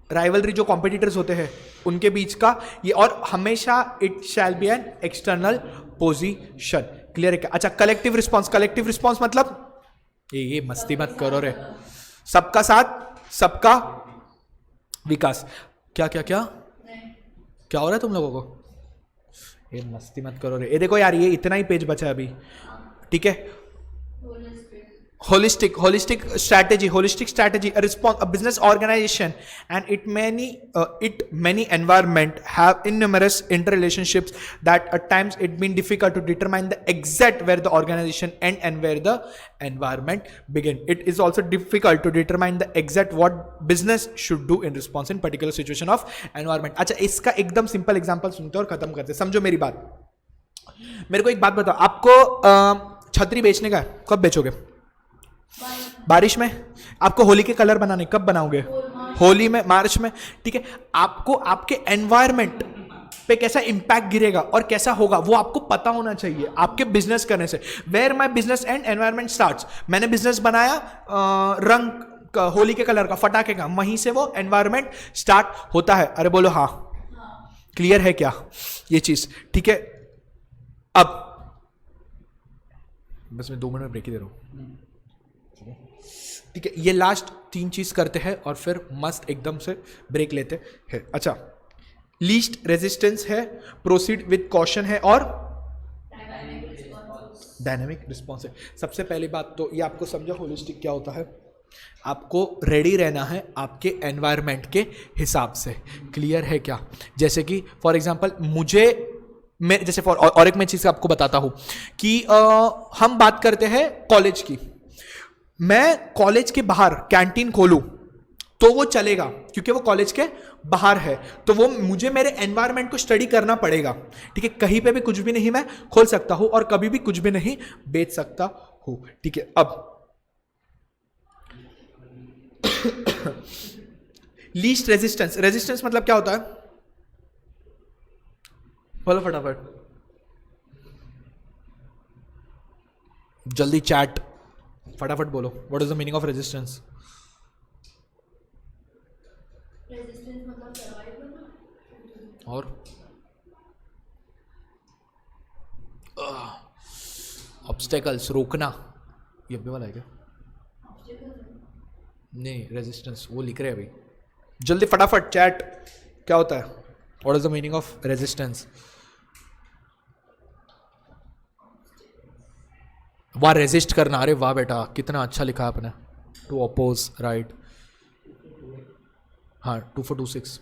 राइवलरी जो कॉम्पिटिटर्स होते हैं उनके बीच का ये, और हमेशा it shall be an external position. Clear है क्या? अच्छा, कलेक्टिव रिस्पॉन्स। कलेक्टिव रिस्पॉन्स मतलब ये मस्ती मत करो रे, सबका साथ सबका विकास। क्या क्या क्या क्या हो रहा है तुम लोगों को? ये मस्ती मत करो रे। ये देखो यार, ये इतना ही पेज बचा है अभी, ठीक है? holistic strategy, a business organization, and many environment have innumerous interrelationships that at times it been difficult to determine the exact where the organization end and where the environment begin. It is also difficult to determine the exact what business should do in response in particular situation of environment. अच्छा, इसका एकदम simple example सुनते और खत्म करते, समझो मेरी बात. मेरे को एक बात बताओ, आपको छतरी बेचने का है, कब बेचोगे? बारिश में. आपको होली के कलर बनाने कब बनाओगे? होली में, मार्च में. ठीक है, आपको आपके एनवायरमेंट पे कैसा इंपैक्ट गिरेगा और कैसा होगा वो आपको पता होना चाहिए आपके बिजनेस करने से. Where my business and environment starts. मैंने बिजनेस बनाया रंग होली के कलर का, फटाके का, वहीं से वो एनवायरमेंट स्टार्ट होता है. अरे बोलो हाँ. क्लियर है क्या ये चीज? ठीक है, अब बस मैं 2 मिनट में ब्रेक ही दे रहा हूं. ठीक है, ये लास्ट 3 चीज करते हैं और फिर मस्त एकदम से ब्रेक लेते हैं. अच्छा, लीस्ट रेजिस्टेंस है, प्रोसीड विद कॉशन है, और डायनामिक रिस्पॉन्स है. सबसे पहली बात तो ये आपको समझो होलिस्टिक क्या होता है. आपको रेडी रहना है आपके एनवायरनमेंट के हिसाब से. क्लियर है क्या? जैसे कि फॉर एग्जांपल मैं जैसे और एक मैं चीज आपको बताता हूं कि हम बात करते हैं कॉलेज की. मैं कॉलेज के बाहर कैंटीन खोलूं तो वो चलेगा क्योंकि वो कॉलेज के बाहर है, तो वो मुझे मेरे एनवायरनमेंट को स्टडी करना पड़ेगा. ठीक है, कहीं पे भी कुछ भी नहीं मैं खोल सकता हूं और कभी भी कुछ भी नहीं बेच सकता हूं. ठीक है, अब लीस्ट रेजिस्टेंस मतलब क्या होता है? बोलो फटाफट, जल्दी चैट फटाफट बोलो. What is the meaning of resistance? Resistance मतलब सर्वाइव करना. और ऑब्स्टेकल्स, रोकना. ये भी वाला है क्या? नहीं, रेजिस्टेंस वो लिख रहे हैं अभी. जल्दी फटाफट चैट, क्या होता है? What is the meaning of resistance? वाह, रेजिस्ट करना. अरे वाह बेटा, कितना अच्छा लिखा आपने. To oppose, right. हाँ, 2 4 2 6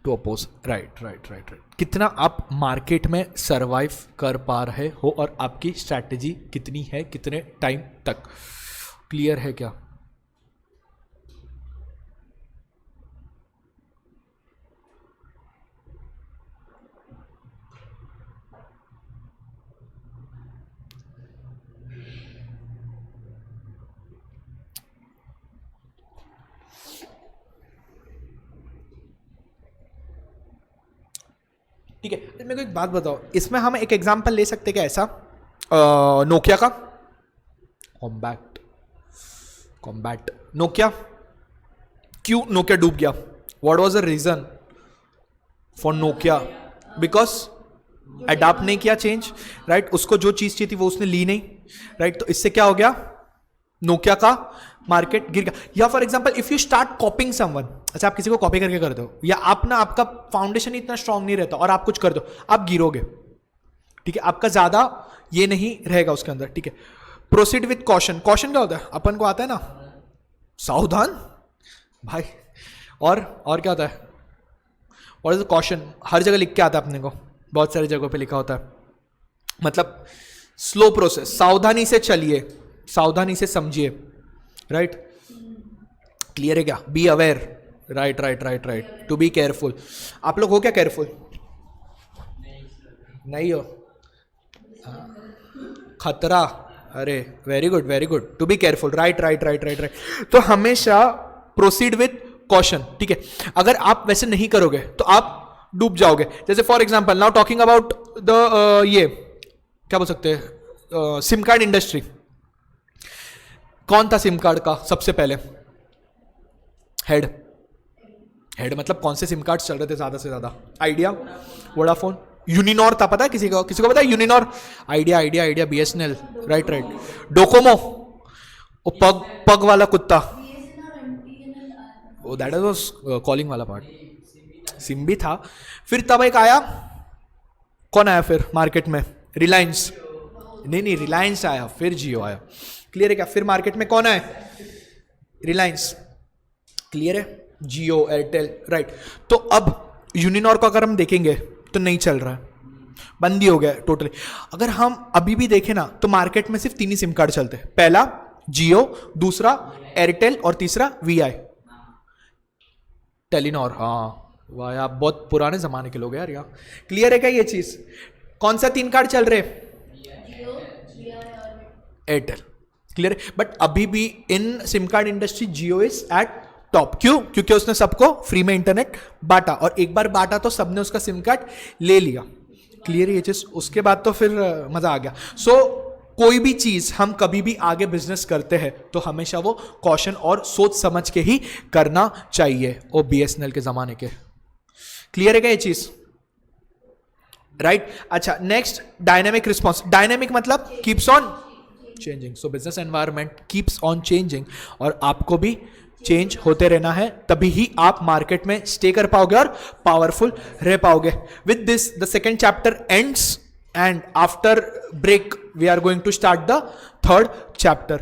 टू अपोज, राइट. कितना आप मार्केट में सरवाइव कर पा रहे हो और आपकी स्ट्रैटेजी कितनी है, कितने टाइम तक. क्लियर है क्या? ठीक है, मेरे को एक बात बताओ, इसमें हम एक एग्जांपल ले सकते क्या ऐसा? नोकिया का कॉम्बैट. नोकिया, क्यों नोकिया डूब गया? What was the reason for Nokia? Because adapt नहीं किया चेंज, राइट. उसको जो चीज चाहिए थी वो उसने ली नहीं, राइट. तो इससे क्या हो गया? नोकिया का मार्केट गिर गया. या for example if you start कॉपिंग someone, अच्छा आप किसी को कॉपी करके कर दो, या आप ना, आपका फाउंडेशन इतना स्ट्रांग नहीं रहता और आप कुछ कर दो, आप गिरोगे. ठीक है, आपका ज्यादा ये नहीं रहेगा उसके अंदर. ठीक है, प्रोसीड विथ कॉशन. कॉशन क्या होता है? अपन को आता है ना, सावधान भाई. और क्या होता है? What is caution? हर जगह लिख के आता है अपने को, बहुत सारी जगहों पे लिखा होता है. मतलब स्लो प्रोसेस, सावधानी से चलिए, सावधानी से समझिए, राइट. क्लियर है क्या? Be aware, right. To be careful. आप लोग हो क्या केयरफुल? नहीं हो? खतरा. अरे very good. To be careful, right. तो हमेशा प्रोसीड विथ कॉशन. ठीक है, अगर आप वैसे नहीं करोगे तो आप डूब जाओगे. जैसे for example now talking about the ये क्या बोल सकते हैं, सिम कार्ड इंडस्ट्री. कौन था सिम कार्ड का सबसे पहले हेड? मतलब कौन से सिम कार्ड चल रहे थे ज्यादा से ज्यादा? आइडिया, वोडाफोन, यूनिनॉर था. पता है किसी को पता है Uninor? Idea, BSNL, right. Docomo, वो पग वाला कुत्ता, वो दैट वाज कॉलिंग वाला पार्ट. सिम भी था. फिर तब एक आया, कौन आया फिर मार्केट में? रिलायंस. नहीं, रिलायंस आया फिर जियो आया। क्लियर है क्या? फिर मार्केट में कौन आया? रिलायंस। क्लियर है? जियो, एयरटेल, राइट। तो अब यूनिनॉर को अगर हम देखेंगे तो नहीं चल रहा है, बंद ही हो गया टोटली। अगर हम अभी भी देखें ना तो मार्केट में सिर्फ 3 ही सिम कार्ड चलते हैं, पहला जियो, दूसरा एयरटेल और तीसरा वीआई, टेलीनॉर। हाँ वाह यार, बहुत पुराने जमाने के लोग यार यहाँ। क्लियर है क्या ये चीज? कौन सा 3 कार्ड चल रहे? जियो, वीआई और एयरटेल। क्लियर है? बट अभी भी in SIM card industry Jio is at top. क्यों? क्योंकि उसने सबको फ्री में इंटरनेट बांटा, और एक बार बांटा तो सबने उसका सिम कार्ड ले लिया। क्लियर है ये चीज? उसके बाद तो फिर मजा आ गया। सो कोई भी चीज हम कभी भी आगे बिजनेस करते हैं तो हमेशा वो कॉशन और सोच समझ के ही करना चाहिए, ओ बीएसएनएल के जमाने के। क्लियर है क्या ये चीज? राइट। अच्छा, नेक्स्ट डायनेमिक रिस्पॉन्स। डायनेमिक मतलब keeps on changing. So business environment keeps on changing, और आपको भी चेंज होते रहना है, तभी ही आप मार्केट में स्टे कर पाओगे और पावरफुल रह पाओगे। With this the second chapter ends, and after break we are going to start the third chapter.